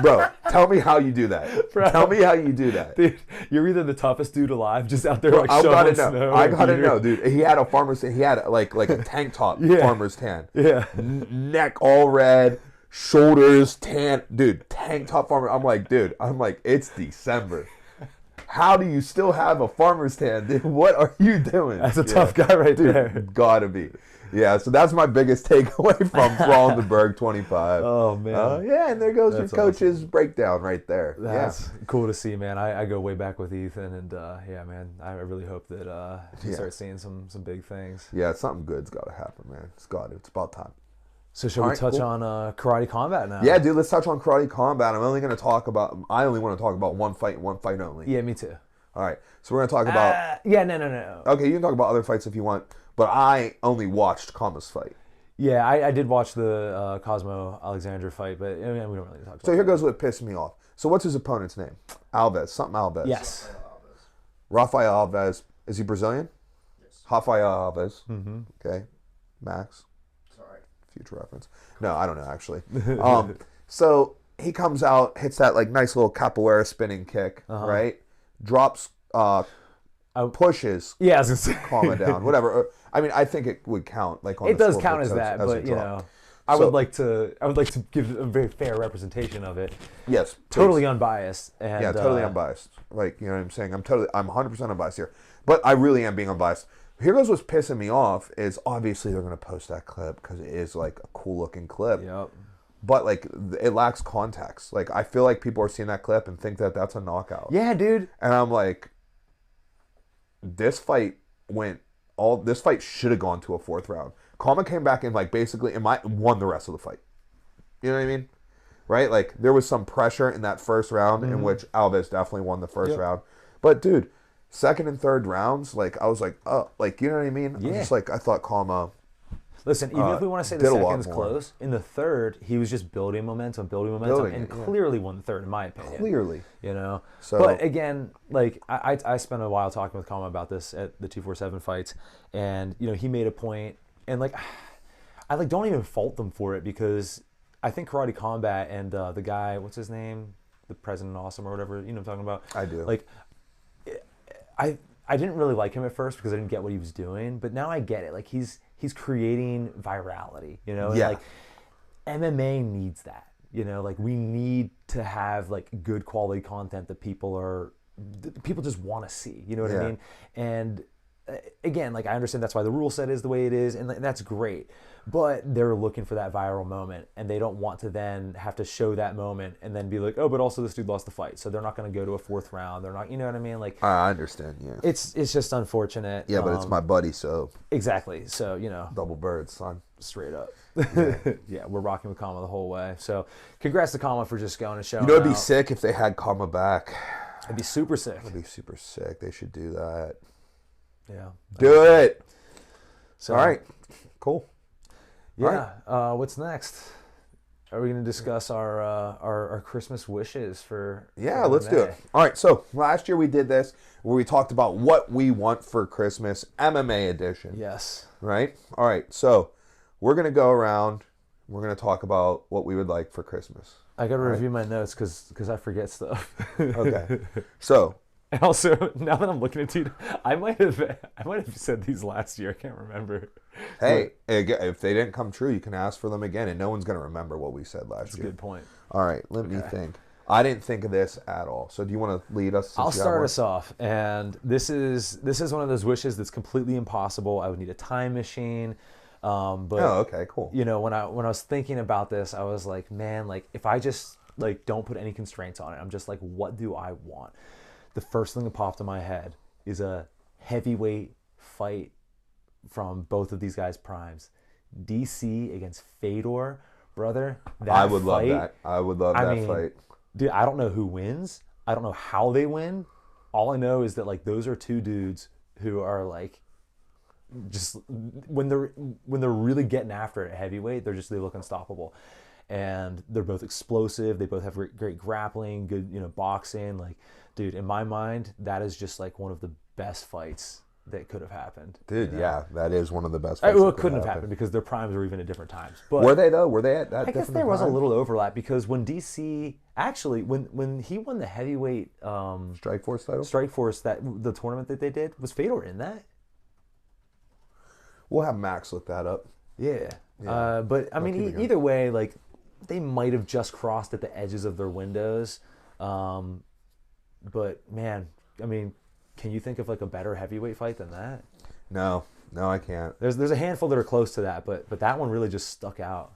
Bro, tell me how you do that. Bro. Tell me how you do that. Dude, you're either the toughest dude alive, just out there like I shoveling gotta know. snow. I and gotta Peter. know, dude. He had a farmer's tan. He had like a tank top Yeah. farmer's tan. Yeah. Neck all red, shoulders tan. Dude, tank top farmer. I'm like, it's December. How do you still have a farmer's tan, dude? What are you doing? That's a tough guy right Dude, there. gotta be. Yeah, so that's my biggest takeaway from Brawl in the Berg 25. Oh, man. Yeah, and there goes That's your coach's breakdown right there. That's cool to see, man. I go way back with Ethan, and yeah, man, I really hope that we start seeing some big things. Yeah, something good's got to happen, man. It's about time. So shall we right, touch cool. on karate combat now? Yeah, dude, let's touch on karate combat. I only want to talk about one fight and one fight only. Yeah, me too. All right, so we're going to talk about... Yeah, no. Okay, you can talk about other fights if you want, but I only watched Khama's fight. Yeah, I did watch the Cosmo Alexander fight, but I mean, we don't really talk about So here goes what pissed me off. So what's his opponent's name? Alves. Something Alves. Yes. Rafael Alves. Is he Brazilian? Yes. Rafael Alves. Mm-hmm. Okay. Max. Sorry. Future reference. No, I don't know, actually. So he comes out, hits that like nice little capoeira spinning kick, right? Drops, pushes Yeah, I was gonna say. Khama down, whatever. I mean, I think it would count. Like on It the does scorebook count as that, a but you drop. know, I would like to give a very fair representation of it. Yes, please. Totally unbiased. And, Yeah, totally unbiased. Like, you know what I'm saying? I'm 100% unbiased here. But I really am being unbiased. Here goes what's pissing me off is obviously they're going to post that clip because it is like a cool looking clip. Yep. But like it lacks context. Like I feel like people are seeing that clip and think that that's a knockout. Yeah, dude. And I'm like, this fight should have gone to a 4th round. Khama came back and like basically won the rest of the fight. You know what I mean? Right? Like there was some pressure in that first round in which Alves definitely won the first round. But dude, second and third rounds, like I was like, oh, like you know what I mean? Yeah. I'm just like I thought Khama. Listen, even if we want to say the did a lot second's more. close, in the third, he was just building momentum, and clearly won the third, in my opinion. Clearly. You know? So- but again, like, I spent a while talking with Khama about this at the 247 fights, and, you know, he made a point, and, like, I, like, don't even fault them for it, because I think Karate Combat and the guy, what's his name? The President Awesome or whatever, you know what I'm talking about? I do. Like, I didn't really like him at first because I didn't get what he was doing, but now I get it. Like he's creating virality, you know? Yeah. And like MMA needs that, you know? Like we need to have like good quality content that people just want to see, you know what I mean? And again, like I understand that's why the rule set is the way it is, and that's great. But they're looking for that viral moment, and they don't want to then have to show that moment and then be like, oh, but also this dude lost the fight, so they're not going to go to a 4th round. They're not, you know what I mean? Like I understand, yeah. it's just unfortunate. Yeah, but it's my buddy, so Exactly. So, you know, double birds, son. straight up. Yeah, we're rocking with Khama the whole way. So, congrats to Khama for just going and showing. You know, it'd be out. sick if they had Khama back. It'd be super sick. It'd be super sick. They should do that. Yeah. Do it. So, All right. Cool. Yeah. What's next? Are we going to discuss our Christmas wishes for? Yeah, for let's do MMA? it. All right. So last year we did this where we talked about what we want for Christmas, MMA edition. Yes. Right. All right. So we're gonna go around. We're gonna talk about what we would like for Christmas. I got to review my notes because I forget stuff. Okay. So And also, now that I'm looking at you, I might have said these last year. I can't remember. hey, if they didn't come true, you can ask for them again, and no one's gonna remember what we said last year. Good point. All right. Let me think. I didn't think of this at all. So do you want to lead us? since I'll you have start one? us off, and this is one of those wishes that's completely impossible. I would need a time machine, but Oh, okay, cool. you know, when I was thinking about this, I was like, man, like if I just like don't put any constraints on it, I'm just like, what do I want? The first thing that popped in my head is a heavyweight fight from both of these guys' primes. DC against Fedor, brother. That I would love fight, that. I would love I that mean, fight. Dude, I don't know who wins. I don't know how they win. All I know is that like those are two dudes who are like just when they're really getting after it at heavyweight, they look unstoppable. And they're both explosive. They both have great grappling, good, boxing. Like, dude, in my mind, that is just like one of the best fights that could have happened. Dude, yeah, that is one of the best fights. fights. Well, it couldn't have happened because their primes were even at different times. But were they though? Were they at that? I guess there was a little overlap because when DC actually when he won the heavyweight Strikeforce title, Strikeforce, that the tournament that they did, was Fedor in that? We'll have Max look that up. Yeah. But I mean, either way, like they might have just crossed at the edges of their windows. But man, I mean, can you think of like a better heavyweight fight than that? No, I can't. There's a handful that are close to that, but that one really just stuck out.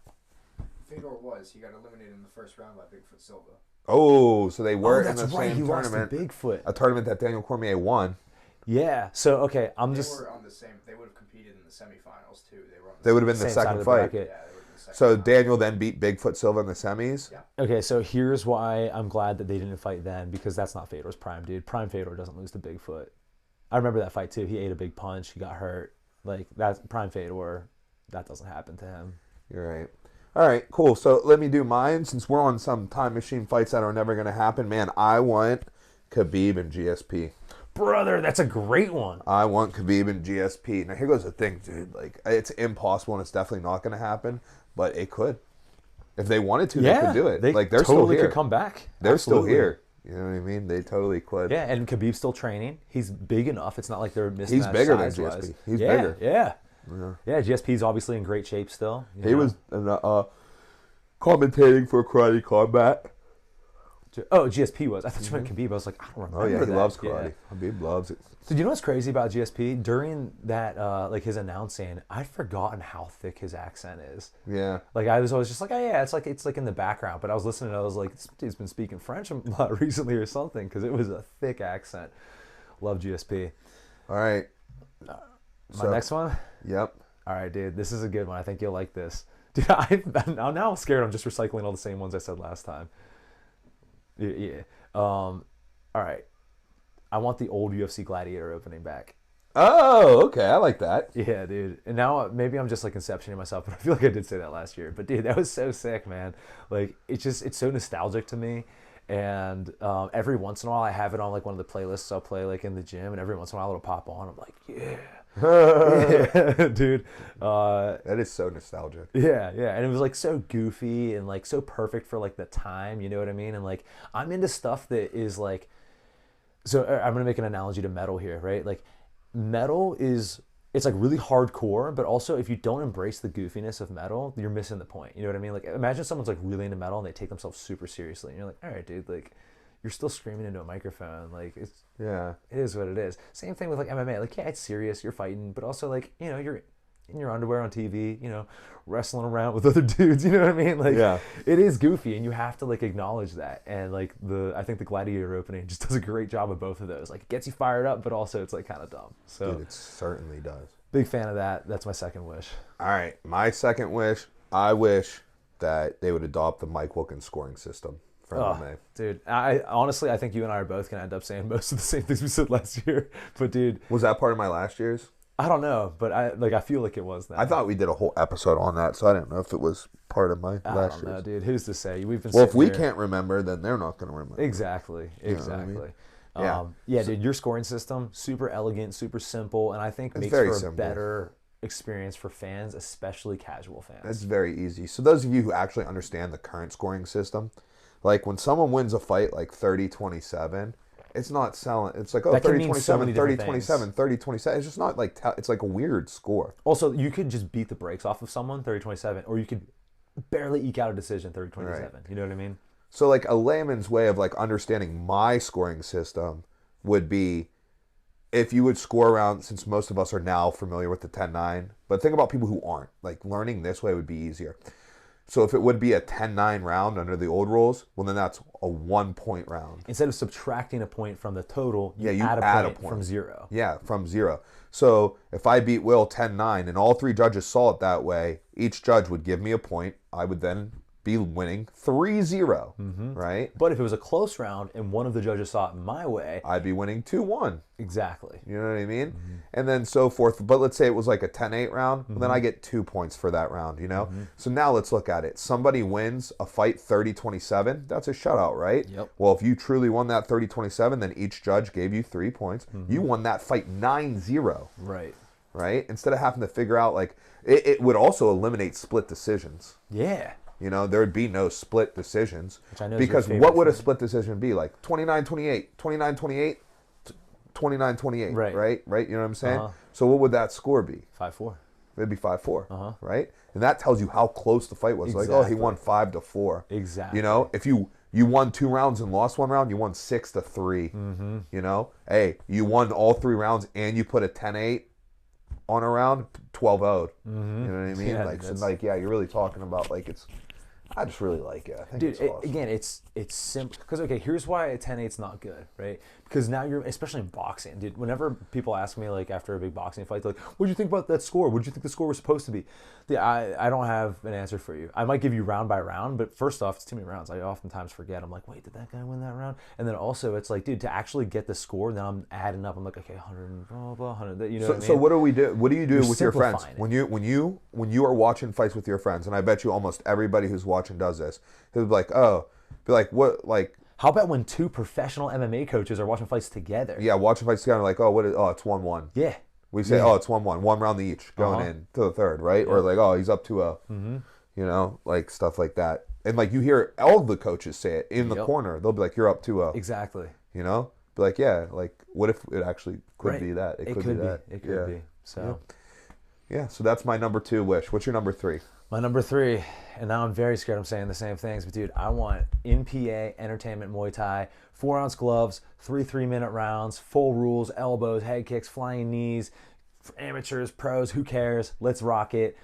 Fedor he got eliminated in the first round by Bigfoot Silva. Oh, so they were in the right. same He tournament. Lost to Bigfoot. A tournament that Daniel Cormier won. Yeah. So okay, They were on the same. They would have competed in the semifinals too. They would have been the same side second of the fight. bracket. Yeah, they were in the second So round. Daniel then beat Bigfoot Silva in the semis. Yeah. Okay, so here's why I'm glad that they didn't fight then, because that's not Fedor's prime, dude. Prime Fedor doesn't lose to Bigfoot. I remember that fight too. He ate a big punch. He got hurt. Like, that's Prime Fedor. That doesn't happen to him. You're right. All right, cool. So let me do mine. Since we're on some time machine fights that are never going to happen, man, I want Khabib and GSP. Brother, that's a great one. I want Khabib and GSP. Now, here goes the thing, dude. Like, it's impossible, and it's definitely not going to happen, but it could. If they wanted to, they could do it. They like, they're totally still here. could come back. They're Absolutely. still here. You know what I mean? They totally could. Yeah, and Khabib's still training. He's big enough. It's not like they're mismatched. He's bigger than size-wise. GSP. He's bigger. Yeah, GSP's obviously in great shape still. He was commentating for Karate Combat. Oh, GSP was. I thought you meant Khabib. I was like, I don't remember. Oh, yeah, he that. loves karate. Khabib loves it. So do you know what's crazy about GSP? During that, like his announcing, I'd forgotten how thick his accent is. Yeah. Like I was always just like, oh yeah, it's like in the background. But I was listening, and I was like, this dude's been speaking French a lot recently or something, because it was a thick accent. Love GSP. All right. My next one. Yep. All right, dude. This is a good one. I think you'll like this. Dude, now I'm scared. I'm just recycling all the same ones I said last time. Yeah. All right. I want the old UFC Gladiator opening back. Oh, okay. I like that. Yeah, dude. And now maybe I'm just like conceptioning myself, but I feel like I did say that last year. But dude, that was so sick, man. Like it's so nostalgic to me. And every once in a while I have it on like one of the playlists I'll play like in the gym, and every once in a while it'll pop on. I'm like, yeah. Yeah, dude. That is so nostalgic. Yeah, and it was like so goofy and like so perfect for like the time, you know what I mean? And like I'm into stuff that is like, so I'm gonna make an analogy to metal here, right? Like metal it's like really hardcore, but also if you don't embrace the goofiness of metal, you're missing the point. You know what I mean? Like imagine someone's like really into metal and they take themselves super seriously, and you're like, all right, dude, like you're still screaming into a microphone. Like it is what it is. Same thing with like MMA. Like yeah, it's serious, you're fighting, but also like you're in your underwear on TV, wrestling around with other dudes. You know what I mean? Like it is goofy, and you have to like acknowledge that. And like I think the Gladiator opening just does a great job of both of those. Like it gets you fired up, but also it's like kind of dumb. So Dude, it certainly does. Big fan of that. That's my second wish. All right, my second wish. I wish that they would adopt the Mike Wilkins scoring system for MMA. Dude, I honestly think you and I are both gonna end up saying most of the same things we said last year. But dude, Was that part of my last year's? I don't know, but I feel like it was now. I thought we did a whole episode on that, so I didn't know if it was part of my I last don't know, year's. dude. Who's to say? We've been Well, if sitting we here- can't remember, then they're not going to remember. Exactly. You know what I mean? Yeah, dude. Your scoring system, super elegant, super simple, and I think makes very for a simple. better experience for fans, especially casual fans. It's very easy. So those of you who actually understand the current scoring system, like when someone wins a fight like 30-27, it's not selling. It's like, oh, That can mean so 30-27, many different 30-27, 30-27. It's just not like, it's like a weird score. Also, you could just beat the brakes off of someone, 30-27, or you could barely eke out a decision, 30-27. Right. You know what I mean? So like a layman's way of like understanding my scoring system would be if you would score around, since most of us are now familiar with the 10-9, but think about people who aren't. Like learning this way would be easier. So if it would be a 10-9 round under the old rules, well then that's a 1 point round. Instead of subtracting a point from the total, you, you add add a a point point. from zero. Yeah, from 0. So if I beat Will 10-9 and all 3 judges saw it that way, each judge would give me a point. I would then be winning 3-0, right? But if it was a close round and one of the judges saw it my way, I'd be winning 2-1. exactly. You know what I mean? And then so forth. But let's say it was like a 10-8 round, then I get 2 points for that round, you know? So now let's look at it. Somebody wins a fight 30-27, that's a shutout, right? Yep. Well, if you truly won that 30-27, then each judge gave you 3 points. You won that fight 9-0. Right. Right? Instead of having to figure out, like, it would also eliminate split decisions. Yeah. You know, there would be no split decisions. Which I know is because your what favorite would a thing. split decision be? Like 29-28, 29-28, 29-28, Right. right? You know what I'm saying? So what would that score be? 5-4. It'd be 5-4, right? And that tells you how close the fight was. Like, oh, he Exactly. won 5-4. Exactly. You know, if you won 2 rounds and lost 1 round, you won 6-3. You know, hey, you won all 3 rounds and you put a 10-8 on a round, 12-0. You know what I mean? Yeah, like, so that's- like, yeah, you're really talking about like it's. I just really like it. I think Dude, it's awesome. again, it's simple. Because, okay, here's why a 10-8's not good, right? Because now you're, especially in boxing, dude, whenever people ask me, like, after a big boxing fight, they're like, what do you think about that score? What do you think the score was supposed to be? Dude, I don't have an answer for you. I might give you round by round, but first off, it's too many rounds. I oftentimes forget. I'm like, wait, did that guy win that round? And then also, it's like, dude, to actually get the score, then I'm adding up. I'm like, okay, 100 and blah, blah, 100. You know what I mean? So what do we do? What do you do You're with your friends simplifying it. when you are watching fights with your friends? And I bet you almost everybody who's watching does this. Who's like, oh, be like, what, like, How about when 2 professional MMA coaches are watching fights together? yeah, watching fights together, like, oh, what is? Oh, it's 1-1. Yeah. We say, Yeah. oh, it's 1-1, 1 round each going in to the third, right? Or like, oh, he's up to a, you know, like stuff like that. And like you hear all the coaches say it in the Yep. corner. They'll be like, you're up to a, Exactly. you know, be like, yeah, like what if it actually could Right. be that? It could could be be. that. It could be. So. Yeah. So that's my number 2 wish. What's your number 3? My number 3, and now I'm very scared I'm saying the same things, but dude, I want NPA, Entertainment Muay Thai, 4-ounce gloves, 3 3-minute rounds, full rules, elbows, head kicks, flying knees, for amateurs, pros, who cares? Let's rock it.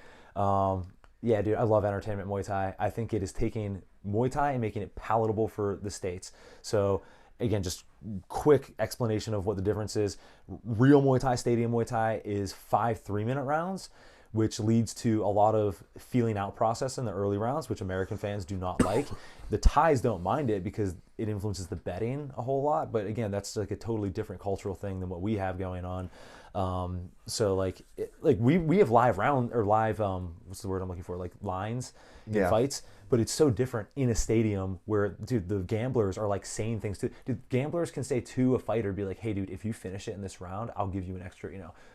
Yeah, dude, I love Entertainment Muay Thai. I think it is taking Muay Thai and making it palatable for the States. So, again, just quick explanation of what the difference is. Real Muay Thai, stadium Muay Thai is 5 3-minute rounds, which leads to a lot of feeling out process in the early rounds, which American fans do not like. The Thais don't mind it because it influences the betting a whole lot. But again, that's like a totally different cultural thing than what we have going on. So like, we have live round or live, what's the word I'm looking for? Like lines in Yeah. fights. But it's so different in a stadium where, dude, the gamblers are like saying things to, dude, gamblers can say to a fighter, be like, hey, dude, if you finish it in this round, I'll give you an extra,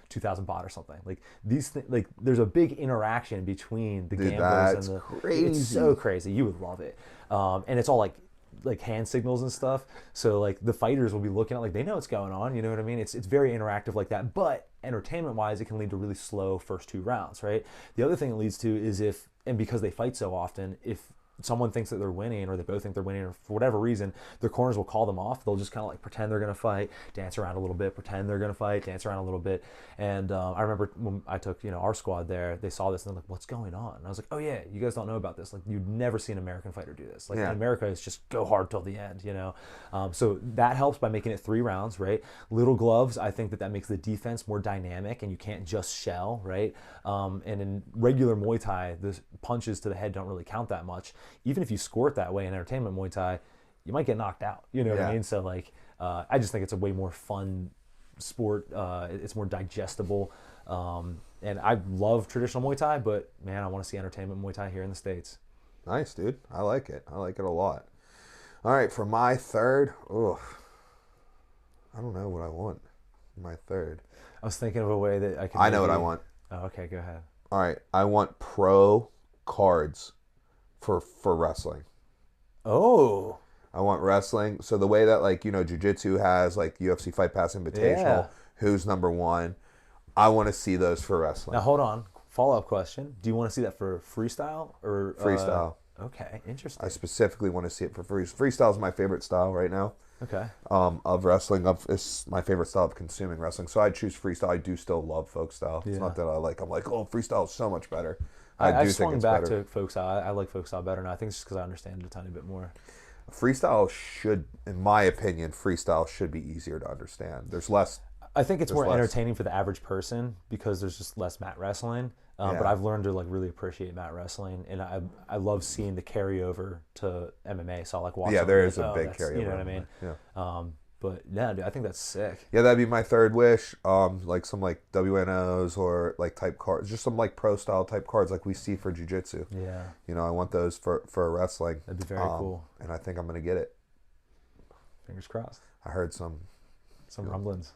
2,000 baht or something. Like these, like there's a big interaction between the Dude, gamblers that's and the, crazy. it's so crazy. You would love it. And it's all like hand signals and stuff. So like the fighters will be looking at, like, they know what's going on. You know what I mean? It's very interactive like that. But entertainment wise, it can lead to really slow first 2 rounds, right? The other thing it leads to is and because they fight so often, if someone thinks that they're winning or they both think they're winning or for whatever reason, their corners will call them off. They'll just kind of like pretend they're going to fight, dance around a little bit, pretend they're going to fight, dance around a little bit. And I remember when I took, our squad there, they saw this and they're like, what's going on? And I was like, oh yeah, you guys don't know about this. Like you'd never see an American fighter do this. Like Yeah. in America, it's just go hard till the end, So that helps by making it 3 rounds, right? Little gloves, I think that makes the defense more dynamic and you can't just shell, right? And in regular Muay Thai, the punches to the head don't really count that much. Even if you score it that way in entertainment Muay Thai, you might get knocked out. You know what I Yeah. mean? So like, I just think it's a way more fun sport. It's more digestible. And I love traditional Muay Thai, but man, I want to see entertainment Muay Thai here in the States. Nice, dude. I like it. I like it a lot. All right, for my third, I don't know what I want. My third. I was thinking of a way that I could. I know what I maybe- want. Oh, okay, go ahead. All right, I want pro cards for wrestling. Oh, I want wrestling. So the way that jiu-jitsu has like UFC Fight Pass Invitational, Yeah. who's number 1, I want to see those for wrestling. now hold on. Follow-up question: do you want to see that for freestyle or Freestyle. Okay, interesting. I specifically want to see it for freestyle is my favorite style right now. Okay. Of wrestling. It's my favorite style of consuming wrestling. So I choose freestyle. I do still love folk style. It's Yeah. not that I'm like, oh, freestyle is so much better. I do think swung it's back better. to folk style. I like folk style better now. I think it's just because I understand it a tiny bit more. Freestyle should, in my opinion, freestyle should be easier to understand. There's less I think it's There's more less. entertaining for the average person because there's just less mat wrestling. But Yeah. I've learned to like really appreciate mat wrestling, and I love seeing the carryover to MMA. So I like watching. Yeah, there like, is a big that's- carryover. You know what I mean? Yeah. But yeah, dude, I think that's sick. Yeah, that'd be my third wish. Like some like WNOs or like type cards, just some like pro style type cards like we see for jiu-jitsu. Yeah, You know, I want those for wrestling. that'd be very cool. And I think I'm gonna get it. Fingers crossed. I heard some Rumblings.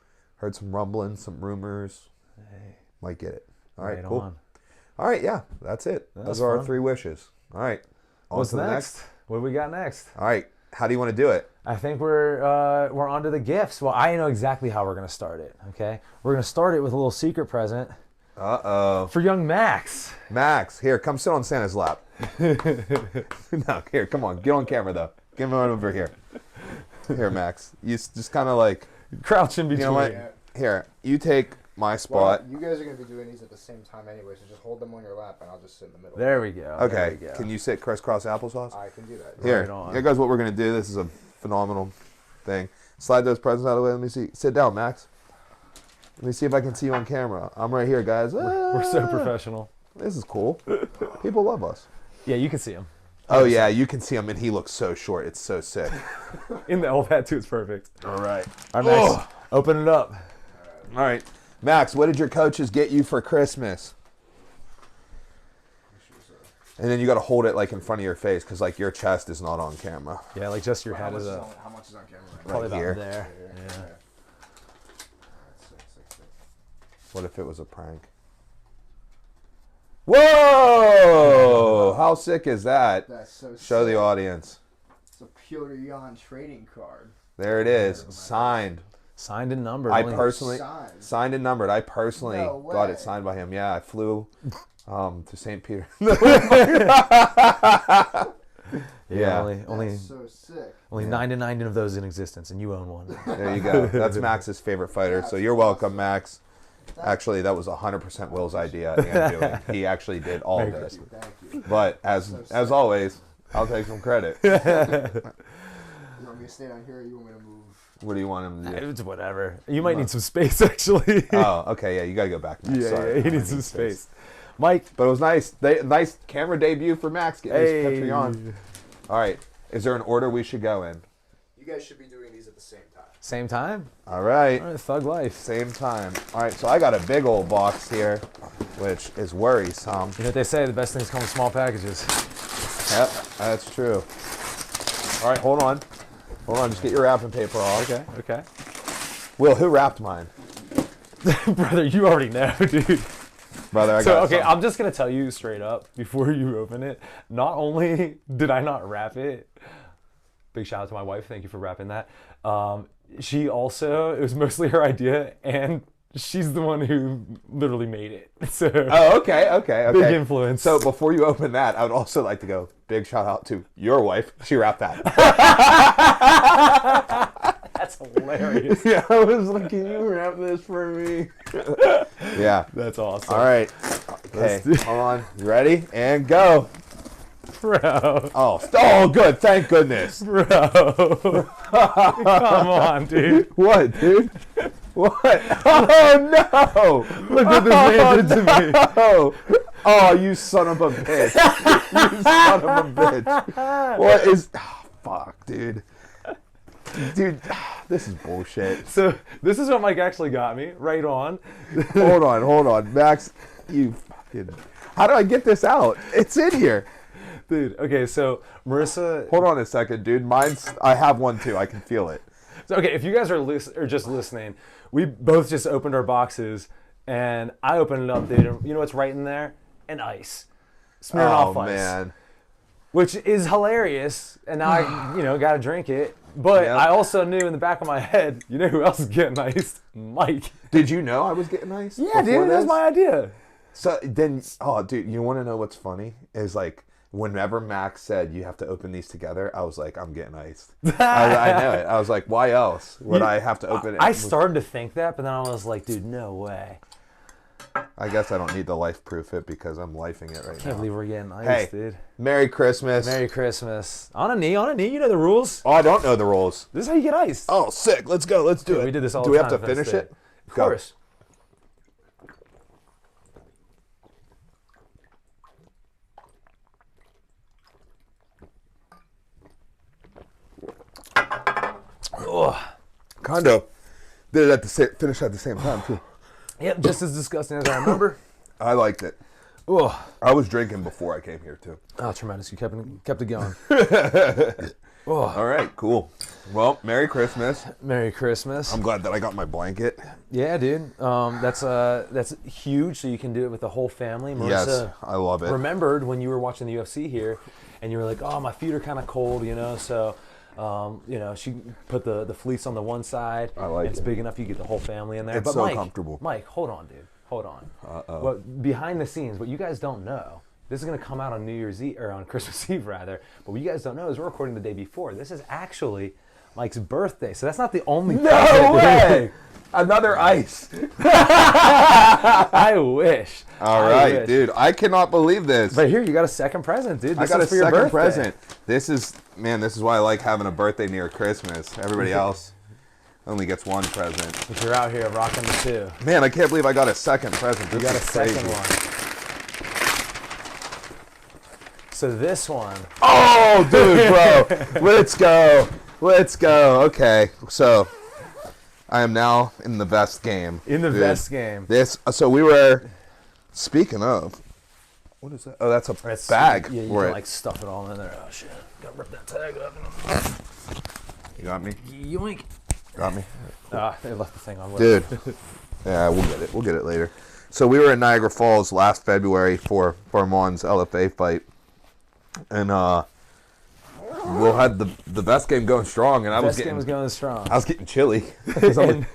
rumblings, some rumors. Hey, Might get it. All right, right cool. on. All right, yeah, that's it. That Those was are our fun. 3 wishes. All right. On What's to the next? What do we got next? All right. How do you want to do it? I think we're on to the gifts. Well, I know exactly how we're gonna start it. Okay, we're gonna start it with a little secret present Uh-oh. for young Max. Max, here, come sit on Santa's lap. No, here, come on. Get on camera, though. Get him over here. Here, Max. You just kind of like, Crouch in you between. know what? Yeah. Here, you take my Well, spot. you guys are gonna be doing these at the same time anyway, so just hold them on your lap, and I'll just sit in the middle. There we go. Okay, There we go. can you sit crisscross applesauce? I can do that. Here, Right on. here goes what we're going to do. This is a phenomenal thing. Slide those presents out of the way. Let me see. Sit down, Max. Let me see if I can see you on camera. I'm right here, guys. We're so professional. This is cool. People love us. Yeah, you can see him. Oh, yeah, you can see him, and he looks so short. It's so sick. In the elf hat too, it's perfect. All right. All right, Max, open it up. All right. Max, what did your coaches get you for Christmas? And then you got to hold it like in front of your face because like your chest is not on camera. Yeah, like just your head is How up. much is on camera? Right Probably Right about here. there. now? Yeah. Six. What if it was a prank? Whoa! How sick is that? That's so Show the sick. audience. It's a Piotr Jan trading card. There it is. Signed. Signed and numbered. I Only- personally signed and numbered. I personally No got way. it signed by him. Yeah, I flew to St. Peter. Yeah, Yeah. only That's so sick. 99 of those in existence, and you own one. There you go. That's Max's favorite fighter. So you're welcome, Max. Actually, that was 100% Will's idea and doing. He actually did all of this. Thank you. But as always, I'll take some credit. You want me to stay down here, or you want me to move? What do you want him to do? It's whatever. You might need some space, actually. Oh, okay, yeah, you gotta go back. Max. Sorry. yeah, he I needs some space. Mike. But it was nice. Nice camera debut for Max. Getting his picture on. All right. Is there an order we should go in? You guys should be doing these at the same time. Same time? All right. All right, thug life. Same time. All right. So I got a big old box here, which is worrisome. You know what they say? The best things come in small packages. Yep, that's true. All right. Hold on. Hold on. Just get your wrapping paper off. Okay. Will, who wrapped mine? Brother, you already know, dude. Brother, I So, got okay, some. I'm just going to tell you straight up before you open it. Not only did I not wrap it, big shout out to my wife. Thank you for wrapping that. She also, it was mostly her idea, and she's the one who literally made it. So, Oh, okay. big influence. So before you open that, I would also like to go big shout out to your wife. She wrapped that. That's hilarious. Yeah, I was like, can you wrap this for me? Yeah. That's awesome. All right. Okay. Hold on. You ready? And go. Bro. Oh, good. Thank goodness. Bro. Come on, dude. What, dude? What? Oh no! Look what this man did to me. Oh, oh, you son of a bitch! You son of a bitch! What is? Oh, fuck, dude. Dude, this is bullshit. So this is what Mike actually got me. Right on. Hold on, Max. You fucking. How do I get this out? It's in here. Dude, okay, so Marissa. Hold on a second, dude. Mine's. I have one too. I can feel it. So, okay, if you guys are just listening, we both just opened our boxes, and I opened it up, dude. And you know what's right in there? An ice. Smirnoff Oh ice. man. Which is hilarious, and now I, got to drink it. But Yep. I also knew in the back of my head, you know who else is getting iced? Mike. Did you know I was getting ice? Yeah, before dude, that's this? my idea. So then, oh, dude, you want to know what's funny? Is like, whenever Max said you have to open these together, I was like, I'm getting iced. I know it. I was like, why else would I have to open it? I started to think that, but then I was like, dude, no way. I guess I don't need to life proof it because I'm lifing it right Can't now. believe we're getting Hey, iced, dude. Merry Christmas. Merry Christmas. On a knee, you know the rules. Oh, I don't know the rules. This is how you get iced. Oh, sick. Let's go. Let's do Dude, it. we did this all Do the we time. have to finish it? Of course. Kind of did it at the finish at the same time too. Yep, just as disgusting as I remember. I liked it. Oh, I was drinking before I came here too. tremendous! You kept it going. All right, cool. Well, Merry Christmas. Merry Christmas. I'm glad that I got my blanket. Yeah, dude. That's huge. So you can do it with the whole family. Marissa, Yes, I love it. remembered when you were watching the UFC here, and you were like, "Oh, my feet are kind of cold," So, she put the fleece on the one side. I like it's it. big enough you get the whole family in there. It's but so Mike, comfortable. Mike, hold on, dude. Hold on. Uh-oh. What behind the scenes? What you guys don't know. This is going to come out on New Year's Eve or on Christmas Eve rather. But what you guys don't know is we're recording the day before. This is actually Mike's birthday, so that's not the only. No way! Another ice. I wish. All I right, wish. dude. I cannot believe this. But here, you got a second present, dude. I This got is a for your second birthday. present. This is why I like having a birthday near Christmas. Everybody else only gets one present. But you're out here rocking the two. Man, I can't believe I got a second present. You This got a is crazy. second one. So this one. Oh, dude, bro. Let's go. Let's go. Okay, so I am now in the best game. In the dude. best game. So we were, speaking of, what is that? Oh, that's a bag. Yeah, you for can it. like stuff it all in there. Oh shit. Gotta rip that tag up. You got me? Yoink. Got me? They left the thing on. Dude. Yeah, we'll get it. We'll get it later. So we were in Niagara Falls last February for Mon's LFA fight. And Will had the best game going strong, and I was Best game was going strong. I was getting chilly. 'Cause I'm like,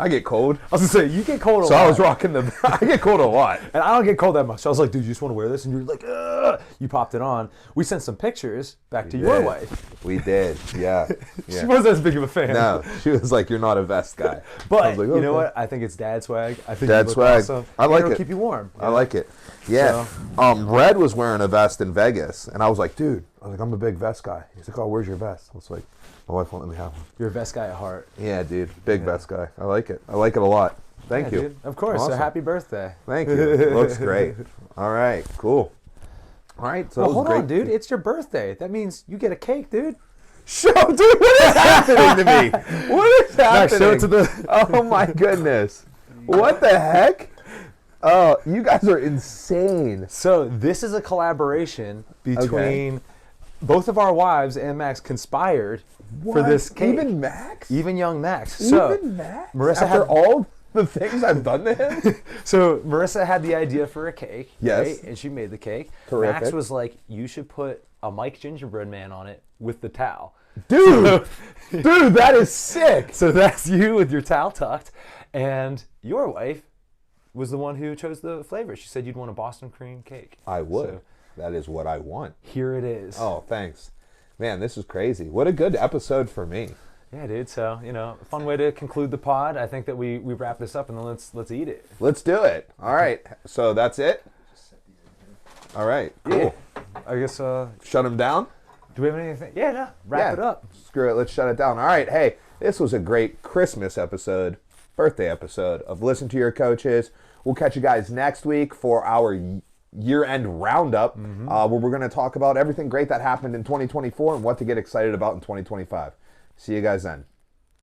I get cold. I was gonna say, you get cold a So lot. I was rocking I get cold a lot. And I don't get cold that much. So I was like, dude, you just want to wear this? And you're like, ugh. You popped it on. We sent some pictures back to your did. wife. We did. Yeah. She wasn't as big of a fan. No, she was like, "You're not a vest guy." But I was like, you know "Okay." what? I think it's dad swag. I think Dad you look swag. Awesome. I And like it'll it. keep you warm. I like it. Yeah. Red was wearing a vest in Vegas, and I was like, "Dude," I was like, "I'm a big vest guy." He's like, "Oh, where's your vest?" I was like, "My wife won't let me have one." You're a vest guy at heart. Yeah, dude, big vest guy. I like it. I like it a lot. Thank Yeah, you. dude. Of course. Awesome. So happy birthday. Thank you. Looks great. All right, cool. All right, so Well, that was hold great. on, dude. It's your birthday. That means you get a cake, dude. Show, dude, what is happening to me? What is Max, happening? show it to the. Oh my goodness! What the heck? Oh, you guys are insane. So this is a collaboration between both of our wives, and Max conspired for this cake. Even Max? Even young Max. So Even Max? Marissa After had all the things I've done to him? So Marissa had the idea for a cake, Yes. right? And she made the cake. Terrific. Max was like, "You should put a Mike Gingerbread Man on it with the towel." Dude, dude, that is sick. So that's you with your towel tucked, and your wife was the one who chose the flavor. She said you'd want a Boston cream cake. I would. So That is what I want. here it is. Oh, thanks. Man, this is crazy. What a good episode for me. Yeah, dude. So a fun way to conclude the pod. I think that we wrap this up and then let's eat it. Let's do it. All right. So that's it? All right. Cool. I guess. Shut him down? Do we have anything? Yeah, no. Wrap it up. Screw it. Let's shut it down. All right. Hey, this was a great Christmas episode, birthday episode of Listen to Your Coaches. We'll catch you guys next week for our year-end roundup, where we're going to talk about everything great that happened in 2024 and what to get excited about in 2025. See you guys then.